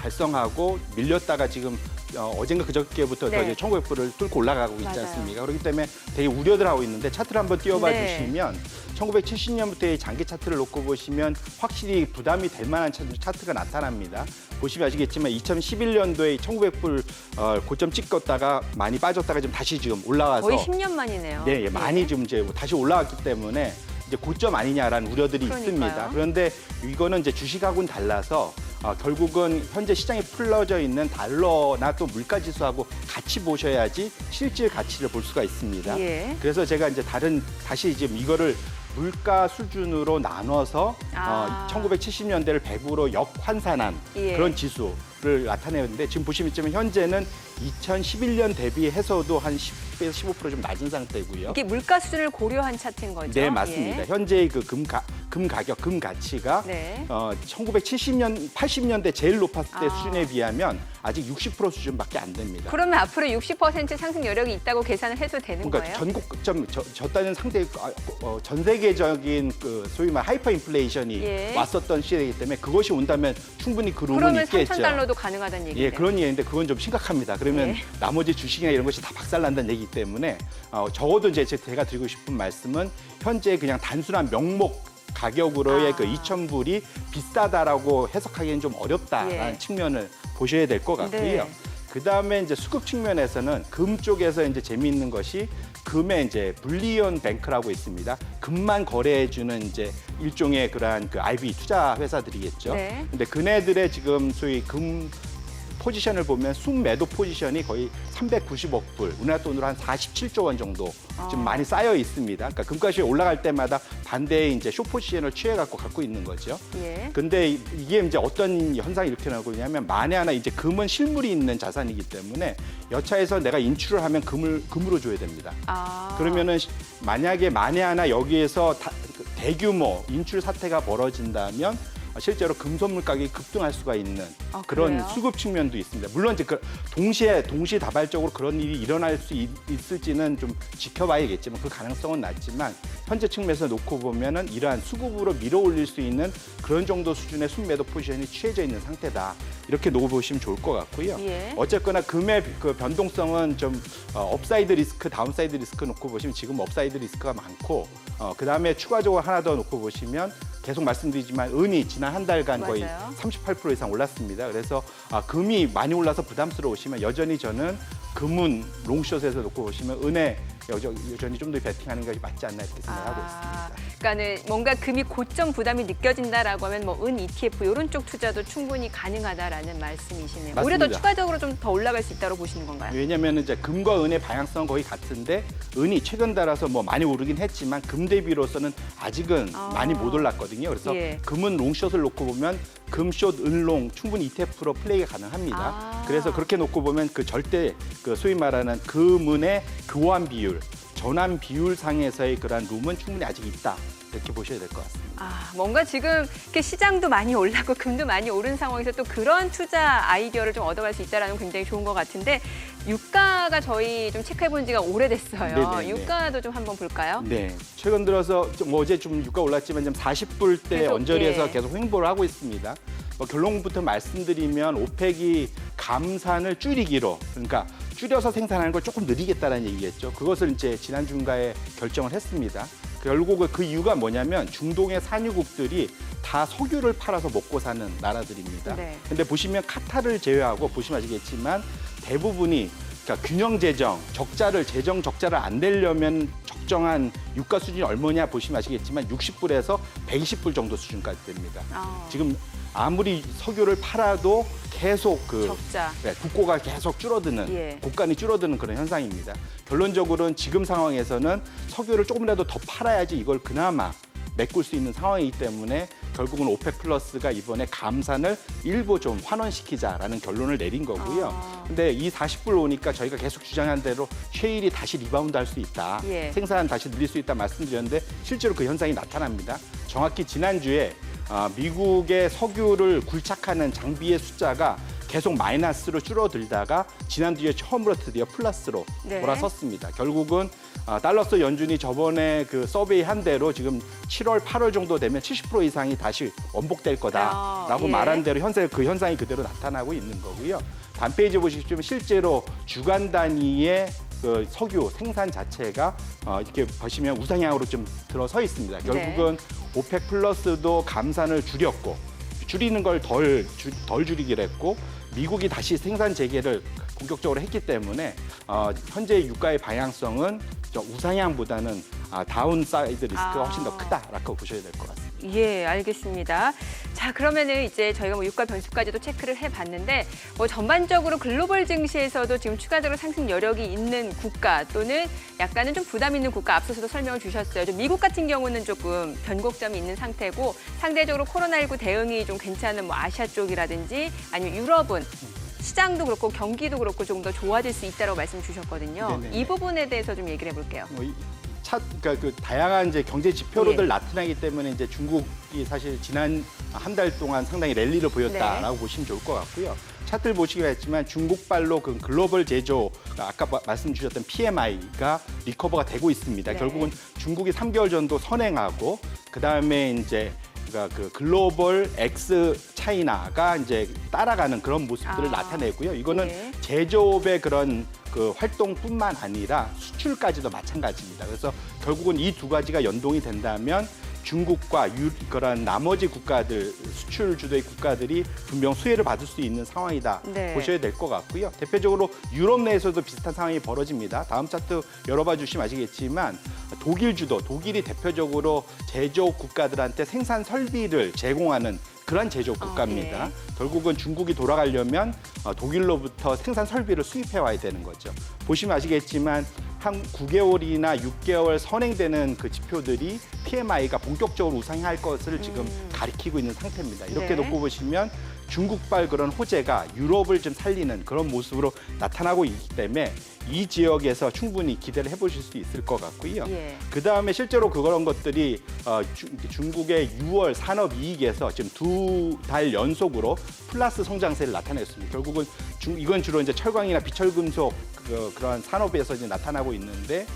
달성하고 밀렸다가 지금 어젠가 그저께부터 네. 이제 1900불을 뚫고 올라가고 있지 맞아요. 않습니까? 그렇기 때문에 되게 우려들 하고 있는데 차트를 한번 띄워봐 네. 주시면 1970년부터의 장기 차트를 놓고 보시면 확실히 부담이 될 만한 차트가 나타납니다. 보시면 아시겠지만 2011년도에 1900불 고점 찍었다가 많이 빠졌다가 지금 다시 지금 올라와서 거의 10년 만이네요. 네, 많이 좀 이제 다시 올라왔기 때문에 이제 고점 아니냐라는 우려들이 그러니까요. 있습니다. 그런데 이거는 이제 주식하고는 달라서 결국은 현재 시장에 풀려져 있는 달러나 또 물가지수하고 같이 보셔야지 실질 가치를 볼 수가 있습니다. 예. 그래서 제가 이제 다시 지금 이거를 물가 수준으로 나눠서 1970년대를 100으로 역환산한 예. 그런 지수를 나타내는데 지금 보시면 현재는 2011년 대비해서도 한 10에서 15% 좀 낮은 상태고요. 이게 물가 수준을 고려한 차트인 거죠? 네, 맞습니다. 예. 현재의 그 금 가격, 금 가치가 네. 1970년, 80년대 제일 높았을 때 수준에 비하면 아직 60% 수준밖에 안 됩니다. 그러면 앞으로 60% 상승 여력이 있다고 계산을 해도 되는 그러니까 거예요? 전국점 졌다는 상대 전 세계적인 그 소위 말 하이퍼 인플레이션이 예. 왔었던 시대이기 때문에 그것이 온다면 충분히 그 룸은 그러면 있겠죠. 3,000달러도 가능하다는 얘기예요. 예, 그런 얘기인데 그건 좀 심각합니다. 그러면 예. 나머지 주식이나 이런 것이 다 박살난다는 얘기이기 때문에 적어도 이제 제가 드리고 싶은 말씀은 현재 그냥 단순한 명목 가격으로의 그 2,000불이 비싸다라고 해석하기는 좀 어렵다라는 예. 측면을 보셔야 될 것 같고요. 네. 그다음에 이제 수급 측면에서는 금 쪽에서 이제 재미있는 것이 금의 이제 불리온 뱅크라고 있습니다. 금만 거래해 주는 이제 일종의 그러한 그 IB 투자 회사들이겠죠. 네. 근데 그네들의 지금 소위 금 포지션을 보면 순매도 포지션이 거의 390억 불, 우리나라 돈으로 한 47조 원 정도 좀 많이 쌓여 있습니다. 그러니까 금값이 올라갈 때마다 반대의 이제 숏 포지션을 갖고 있는 거죠. 예. 근데 이게 이제 어떤 현상이 이렇게 나오고 있냐면 만에 하나 이제 금은 실물이 있는 자산이기 때문에 여차해서 내가 인출을 하면 금으로 줘야 됩니다. 그러면은 만약에 만에 하나 여기에서 대규모 인출 사태가 벌어진다면 실제로 금속물 가격이 급등할 수가 있는 그런 그래요? 수급 측면도 있습니다. 물론 이제 동시다발적으로 그런 일이 일어날 수 있을지는 좀 지켜봐야겠지만 그 가능성은 낮지만 현재 측면에서 놓고 보면은 이러한 수급으로 밀어올릴 수 있는 그런 정도 수준의 순매도 포지션이 취해져 있는 상태다. 이렇게 놓고 보시면 좋을 것 같고요. 예. 어쨌거나 금의 그 변동성은 좀 업사이드 리스크, 다운사이드 리스크 놓고 보시면 지금 업사이드 리스크가 많고 그다음에 추가적으로 하나 더 놓고 보시면 계속 말씀드리지만 은이 지난 한 달간 거의 맞아요. 38% 이상 올랐습니다. 그래서 금이 많이 올라서 부담스러우시면 여전히 저는 금은 롱숏에서 놓고 보시면 은에 여전히 좀 더 베팅하는 것이 맞지 않나 이렇게 생각하고 있습니다. 그러니까는 뭔가 금이 고점 부담이 느껴진다라고 하면 뭐 은 ETF 이런 쪽 투자도 충분히 가능하다라는 말씀이시네요. 오히려 더 맞습니다. 추가적으로 좀 더 올라갈 수 있다고 보시는 건가요? 왜냐하면 이제 금과 은의 방향성은 거의 같은데 은이 최근 따라서 뭐 많이 오르긴 했지만 금 대비로서는 아직은 많이 못 올랐거든요. 그래서 예. 금은 롱숏을 놓고 보면 금숏, 은롱 충분히 ETF로 플레이가 가능합니다. 그래서 그렇게 놓고 보면 그 절대 그 소위 말하는 금은의 교환 비율, 전환 비율 상에서의 그러한 룸은 충분히 아직 있다. 이렇게 보셔야 될 것 같습니다. 뭔가 지금 이렇게 시장도 많이 올랐고 금도 많이 오른 상황에서 또 그런 투자 아이디어를 좀 얻어갈 수 있다는 건 굉장히 좋은 것 같은데 유가가 저희 좀 체크해 본 지가 오래됐어요. 네네네. 유가도 좀 한번 볼까요? 네, 최근 들어서 뭐 어제 좀 유가 올랐지만 지금 40불대 계속, 언저리에서 예. 계속 횡보를 하고 있습니다. 결론부터 말씀드리면 오펙이 감산을 줄이기로, 그러니까 줄여서 생산하는 걸 조금 느리겠다는 얘기겠죠. 그것을 이제 지난 중가에 결정을 했습니다. 결국 그 이유가 뭐냐면 중동의 산유국들이 다 석유를 팔아서 먹고 사는 나라들입니다. 네. 근데 보시면 카타르를 제외하고 보시면 아시겠지만 대부분이 그러니까 균형 재정, 재정 적자를 안 내려면 적정한 유가 수준이 얼마냐 보시면 아시겠지만 60불에서 120불 정도 수준까지 됩니다. 지금 아무리 석유를 팔아도 계속 적자. 국고가 계속 줄어드는, 예. 곡간이 줄어드는 그런 현상입니다. 결론적으로는 지금 상황에서는 석유를 조금이라도 더 팔아야지 이걸 그나마 메꿀 수 있는 상황이기 때문에 결국은 오펙 플러스가 이번에 감산을 일부 좀 환원시키자라는 결론을 내린 거고요. 근데 이 40불 오니까 저희가 계속 주장한 대로 셰일이 다시 리바운드 할 수 있다. 예. 생산 다시 늘릴 수 있다 말씀드렸는데 실제로 그 현상이 나타납니다. 정확히 지난주에 미국의 석유를 굴착하는 장비의 숫자가 계속 마이너스로 줄어들다가 지난주에 처음으로 드디어 플러스로 네. 돌아섰습니다. 결국은 달러스 연준이 저번에 그 서베이 한 대로 지금 7월, 8월 정도 되면 70% 이상이 다시 원복될 거다라고 예. 말한 대로 그 현상이 그대로 나타나고 있는 거고요. 다음 페이지 보시면 실제로 주간 단위의 그 석유 생산 자체가 이렇게 보시면 우상향으로 좀 들어서 있습니다. 결국은 오펙 플러스도 감산을 줄였고 줄이는 걸 덜 줄이기로 했고 미국이 다시 생산 재개를 본격적으로 했기 때문에 현재 유가의 방향성은 우상향보다는 다운사이드 리스크가 훨씬 더 크다라고 보셔야 될 것 같습니다. 예, 알겠습니다. 자, 그러면은 이제 저희가 뭐 유가 변수까지도 체크를 해봤는데 뭐 전반적으로 글로벌 증시에서도 지금 추가적으로 상승 여력이 있는 국가 또는 약간은 좀 부담 있는 국가 앞서서도 설명을 주셨어요. 좀 미국 같은 경우는 조금 변곡점이 있는 상태고 상대적으로 코로나19 대응이 좀 괜찮은 뭐 아시아 쪽이라든지 아니면 유럽은 시장도 그렇고 경기도 그렇고 조금 더 좋아질 수 있다고 말씀 주셨거든요. 네네네. 이 부분에 대해서 좀 얘기를 해볼게요. 그러니까 그 다양한 이제 경제 지표로들 예. 나타나기 때문에 이제 중국이 사실 지난 한 달 동안 상당히 랠리를 보였다라고 보시면 좋을 것 같고요. 차트를 보시기로 했지만 중국발로 그 글로벌 제조 아까 말씀 주셨던 PMI가 리커버가 되고 있습니다. 네. 결국은 중국이 3개월 전도 선행하고 그다음에 이제 그 글로벌 엑스 차이나가 이제 따라가는 그런 모습들을 나타내고요. 이거는 예. 제조업의 그런 그 활동뿐만 아니라 수출까지도 마찬가지입니다. 그래서 결국은 이 두 가지가 연동이 된다면 중국과 그런 나머지 국가들, 수출 주도의 국가들이 분명 수혜를 받을 수 있는 상황이다 네. 보셔야 될 것 같고요. 대표적으로 유럽 내에서도 비슷한 상황이 벌어집니다. 다음 차트 열어봐 주시면 아시겠지만 독일 주도, 독일이 대표적으로 제조업 국가들한테 생산 설비를 제공하는 그런 제조업 국가입니다. 네. 결국은 중국이 돌아가려면 독일로부터 생산 설비를 수입해 와야 되는 거죠. 보시면 아시겠지만 한 9개월이나 6개월 선행되는 그 지표들이 PMI가 본격적으로 우상향할 것을 지금 가리키고 있는 상태입니다. 이렇게 네. 놓고 보시면 중국발 그런 호재가 유럽을 좀 살리는 그런 모습으로 나타나고 있기 때문에 이 지역에서 충분히 기대를 해보실 수 있을 것 같고요. 예. 그다음에 실제로 그런 것들이 중국의 6월 산업이익에서 지금 2달 연속으로 플러스 성장세를 나타냈습니다. 결국은 이건 주로 이제 철강이나 비철금속 그런 산업에서 이제 나타나고 있는데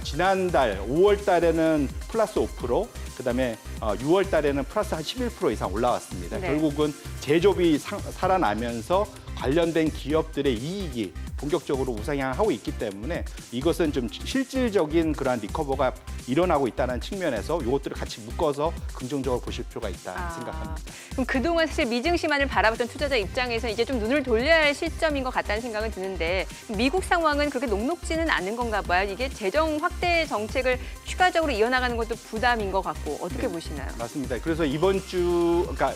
지난달 5월 달에는 플러스 5%, 그다음에 6월 달에는 플러스 한 11% 이상 올라왔습니다. 네. 결국은 제조업이 살아나면서 관련된 기업들의 이익이 본격적으로 우상향하고 있기 때문에 이것은 좀 실질적인 그러한 리커버가 일어나고 있다는 측면에서 이것들을 같이 묶어서 긍정적으로 보실 필요가 있다 생각합니다. 그럼 그동안 사실 미증시만을 바라봤던 투자자 입장에서 이제 좀 눈을 돌려야 할 시점인 것 같다는 생각은 드는데 미국 상황은 그렇게 녹록지는 않은 건가 봐요. 이게 재정 확대 정책을 추가적으로 이어나가는 것도 부담인 것 같고 어떻게 보시나요? 맞습니다. 그래서 이번 주, 그러니까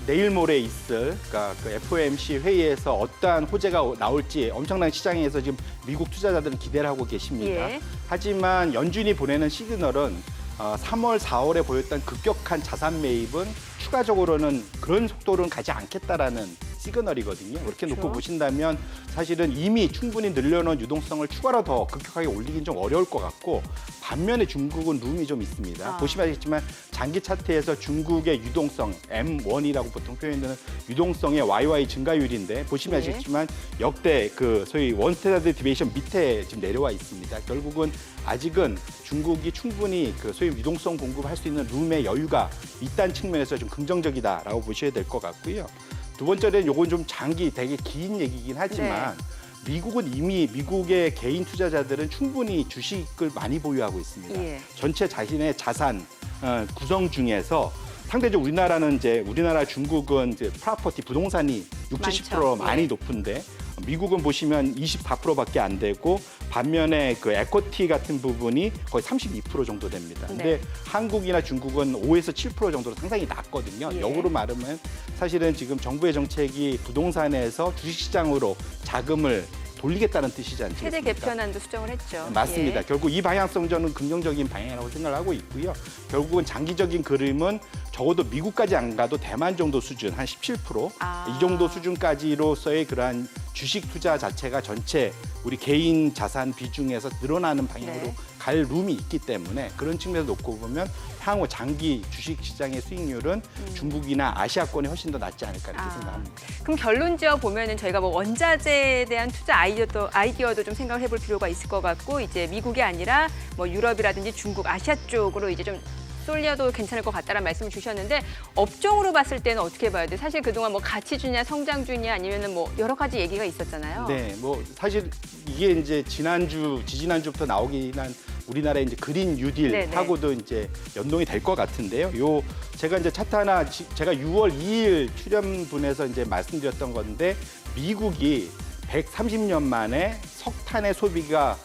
내일 모레 있을 그 FOMC 회의에서 어떠한 호재가 나올지 엄청난 시장에서 지금 미국 투자자들은 기대를 하고 계십니다. 예. 하지만 연준이 보내는 시그널은 3월, 4월에 보였던 급격한 자산 매입은 추가적으로는 그런 속도로는 가지 않겠다라는 시그널이거든요. 이렇게 놓고 그렇죠. 보신다면 사실은 이미 충분히 늘려놓은 유동성을 추가로 더 급격하게 올리긴 좀 어려울 것 같고 반면에 중국은 룸이 좀 있습니다. 보시면 알겠지만 장기 차트에서 중국의 유동성, M1이라고 보통 표현되는 유동성의 YY 증가율인데 보시면 네. 아시겠지만 역대 그 소위 원스탠다드 디베이션 밑에 지금 내려와 있습니다. 결국은 아직은 중국이 충분히 그 소위 유동성 공급할 수 있는 룸의 여유가 있다는 측면에서 좀 긍정적이다라고 보셔야 될 것 같고요. 두 번째는 요건 좀 장기 되게 긴 얘기긴 하지만 미국은 이미 미국의 개인 투자자들은 충분히 주식을 많이 보유하고 있습니다. 예. 전체 자신의 자산 구성 중에서 상대적으로 우리나라 중국은 이제 프로퍼티 부동산이 60, 70% 많죠. 많이 예. 높은데 미국은 보시면 24%밖에 안 되고 반면에 그 에쿼티 같은 부분이 거의 32% 정도 됩니다. 근데 네. 한국이나 중국은 5에서 7% 정도로 상당히 낮거든요. 예. 역으로 말하면 사실은 지금 정부의 정책이 부동산에서 주식시장으로 자금을 돌리겠다는 뜻이지 않습니까? 세대 개편안도 수정을 했죠. 맞습니다. 예. 결국 이 방향성 저는 긍정적인 방향이라고 생각을 하고 있고요. 결국은 장기적인 그림은 적어도 미국까지 안 가도 대만 정도 수준, 한 17%, 이 정도 수준까지로서의 그러한 주식 투자 자체가 전체 우리 개인 자산 비중에서 늘어나는 방향으로 네. 갈 룸이 있기 때문에 그런 측면에서 놓고 보면 향후 장기 주식 시장의 수익률은 중국이나 아시아권이 훨씬 더 낫지 않을까 이렇게 생각합니다. 그럼 결론 지어 보면은 저희가 뭐 원자재에 대한 투자 아이디어도 좀 생각을 해볼 필요가 있을 것 같고 이제 미국이 아니라 뭐 유럽이라든지 중국, 아시아 쪽으로 이제 좀 쏠려도 괜찮을 것 같다는 말씀을 주셨는데 업종으로 봤을 때는 어떻게 봐야 돼? 사실 그동안 뭐 가치주냐, 성장주냐 아니면은 뭐 여러 가지 얘기가 있었잖아요. 네, 뭐 사실 이게 이제 지지난주부터 나오긴 한 우리나라의 이제 그린 뉴딜하고도 이제 연동이 될 것 같은데요. 제가 이제 차트 하나 제가 6월 2일 출연분에서 이제 말씀드렸던 건데 미국이 130년 만에 석탄의 소비가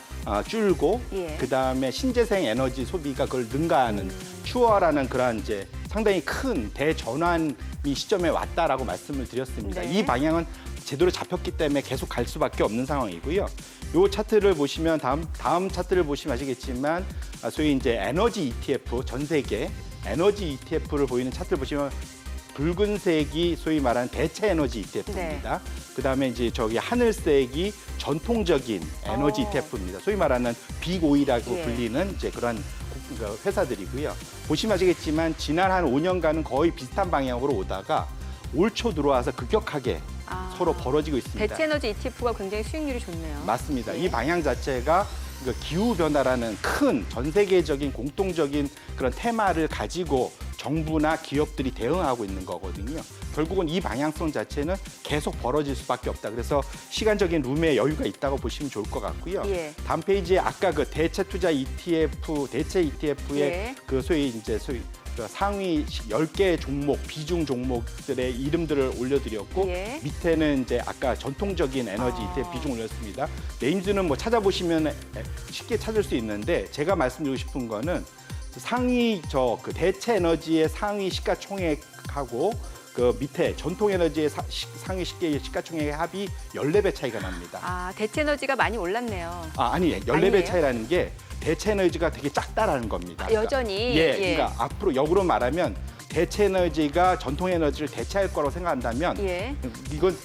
줄고 예. 그다음에 신재생 에너지 소비가 그걸 능가하는 추월하는 그런 이제 상당히 큰 대전환이 시점에 왔다라고 말씀을 드렸습니다. 네. 이 방향은 제대로 잡혔기 때문에 계속 갈 수밖에 없는 상황이고요. 요 차트를 보시면 다음 차트를 보시면 아시겠지만 소위 이제 에너지 ETF 전 세계 에너지 ETF를 보이는 차트를 보시면 붉은색이 소위 말하는 대체 에너지 ETF입니다. 그다음에 이제 저기 하늘색이 전통적인 에너지 ETF입니다. 소위 말하는 빅5라고 불리는 이제 그런 회사들이고요. 보시면 아시겠지만 지난 한 5년간은 거의 비슷한 방향으로 오다가 올 초 들어와서 급격하게 서로 벌어지고 있습니다. 대체 에너지 ETF가 굉장히 수익률이 좋네요. 맞습니다. 예. 이 방향 자체가 기후 변화라는 큰 전 세계적인 공통적인 그런 테마를 가지고 정부나 기업들이 대응하고 있는 거거든요. 결국은 이 방향성 자체는 계속 벌어질 수밖에 없다. 그래서 시간적인 룸의 여유가 있다고 보시면 좋을 것 같고요. 예. 다음 페이지에 아까 그 대체 투자 ETF, 대체 ETF의 예. 그 소위 상위 10개 종목, 비중 종목들의 이름들을 올려드렸고 예. 밑에는 이제 아까 전통적인 에너지 ETF 비중 올렸습니다. 네임즈는 뭐 찾아보시면 쉽게 찾을 수 있는데 제가 말씀드리고 싶은 거는 상위 그 대체 에너지의 상위 시가총액하고 그 밑에 전통 에너지의 상위 10개의 시가총액의 합이 14배 차이가 납니다. 아, 대체 에너지가 많이 올랐네요. 아니 14배 아니에요? 차이라는 게 대체 에너지가 되게 작다라는 겁니다. 아, 여전히. 예, 그러니까 앞으로 역으로 말하면 대체 에너지가 전통 에너지를 대체할 거라고 생각한다면 예. 이건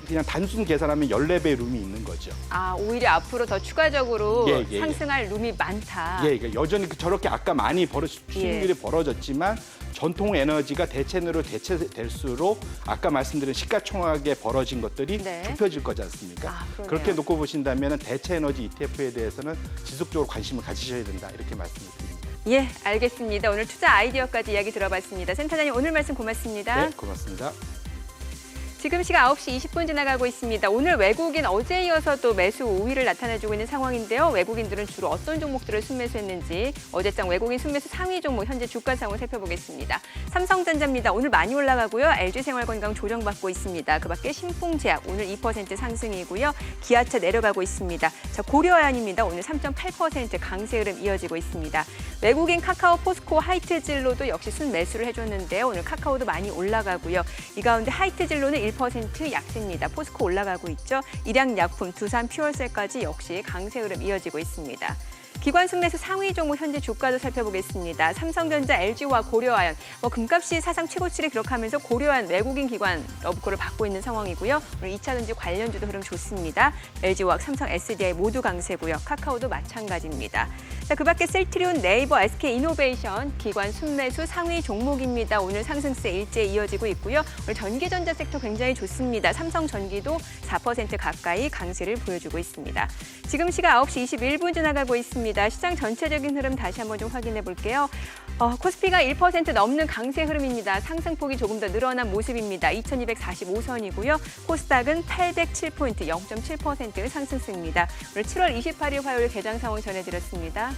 그냥 단순 계산하면 14배 룸이 있는 거죠. 아, 오히려 앞으로 더 추가적으로 예. 상승할 룸이 많다. 예, 그러니까 여전히 저렇게 아까 많이 수익률이 벌어졌지만 전통 에너지가 대체 에너지로 대체될수록 아까 말씀드린 시가총액에 벌어진 것들이 네. 좁혀질 거지 않습니까? 아, 그러네요. 그렇게 놓고 보신다면 대체 에너지 ETF에 대해서는 지속적으로 관심을 가지셔야 된다 이렇게 말씀을 드립니다. 예, 알겠습니다. 오늘 투자 아이디어까지 이야기 들어봤습니다. 센터장님 오늘 말씀 고맙습니다. 네, 고맙습니다. 지금 시각 9시 20분 지나가고 있습니다. 오늘 외국인 어제 이어서 또 매수 우위를 나타내주고 있는 상황인데요. 외국인들은 주로 어떤 종목들을 순매수했는지 어제장 외국인 순매수 상위 종목 현재 주가 상황 살펴보겠습니다. 삼성전자입니다. 오늘 많이 올라가고요. LG생활건강 조정받고 있습니다. 그밖에 신풍제약 오늘 2% 상승이고요. 기아차 내려가고 있습니다. 자, 고려아연입니다. 오늘 3.8% 강세 흐름 이어지고 있습니다. 외국인 카카오, 포스코, 하이트진로도 역시 순매수를 해줬는데요. 오늘 카카오도 많이 올라가고요. 이 가운데 하이트진로는 1% 약세입니다. 포스코 올라가고 있죠. 일양약품, 두산, 퓨어셀까지 역시 강세 흐름 이어지고 있습니다. 기관 순매수 상위 종목 현재 주가도 살펴보겠습니다. 삼성전자, LG와 고려아연, 금값이 사상 최고치를 기록하면서 고려아연 외국인 기관 러브콜을 받고 있는 상황이고요. 오늘 2차전지 관련주도 흐름 좋습니다. LG화학, 삼성, SDI 모두 강세고요. 카카오도 마찬가지입니다. 자, 그밖에 셀트리온, 네이버, SK이노베이션 기관 순매수 상위 종목입니다. 오늘 상승세 일제 이어지고 있고요. 오늘 전기전자 섹터 굉장히 좋습니다. 삼성전기도 4% 가까이 강세를 보여주고 있습니다. 지금 시각 9시 21분 지나가고 있습니다. 시장 전체적인 흐름 다시 한번 좀 확인해 볼게요. 코스피가 1% 넘는 강세 흐름입니다. 상승폭이 조금 더 늘어난 모습입니다. 2245선이고요. 코스닥은 807포인트, 0.7% 상승세입니다. 오늘 7월 28일 화요일 개장 상황 전해드렸습니다.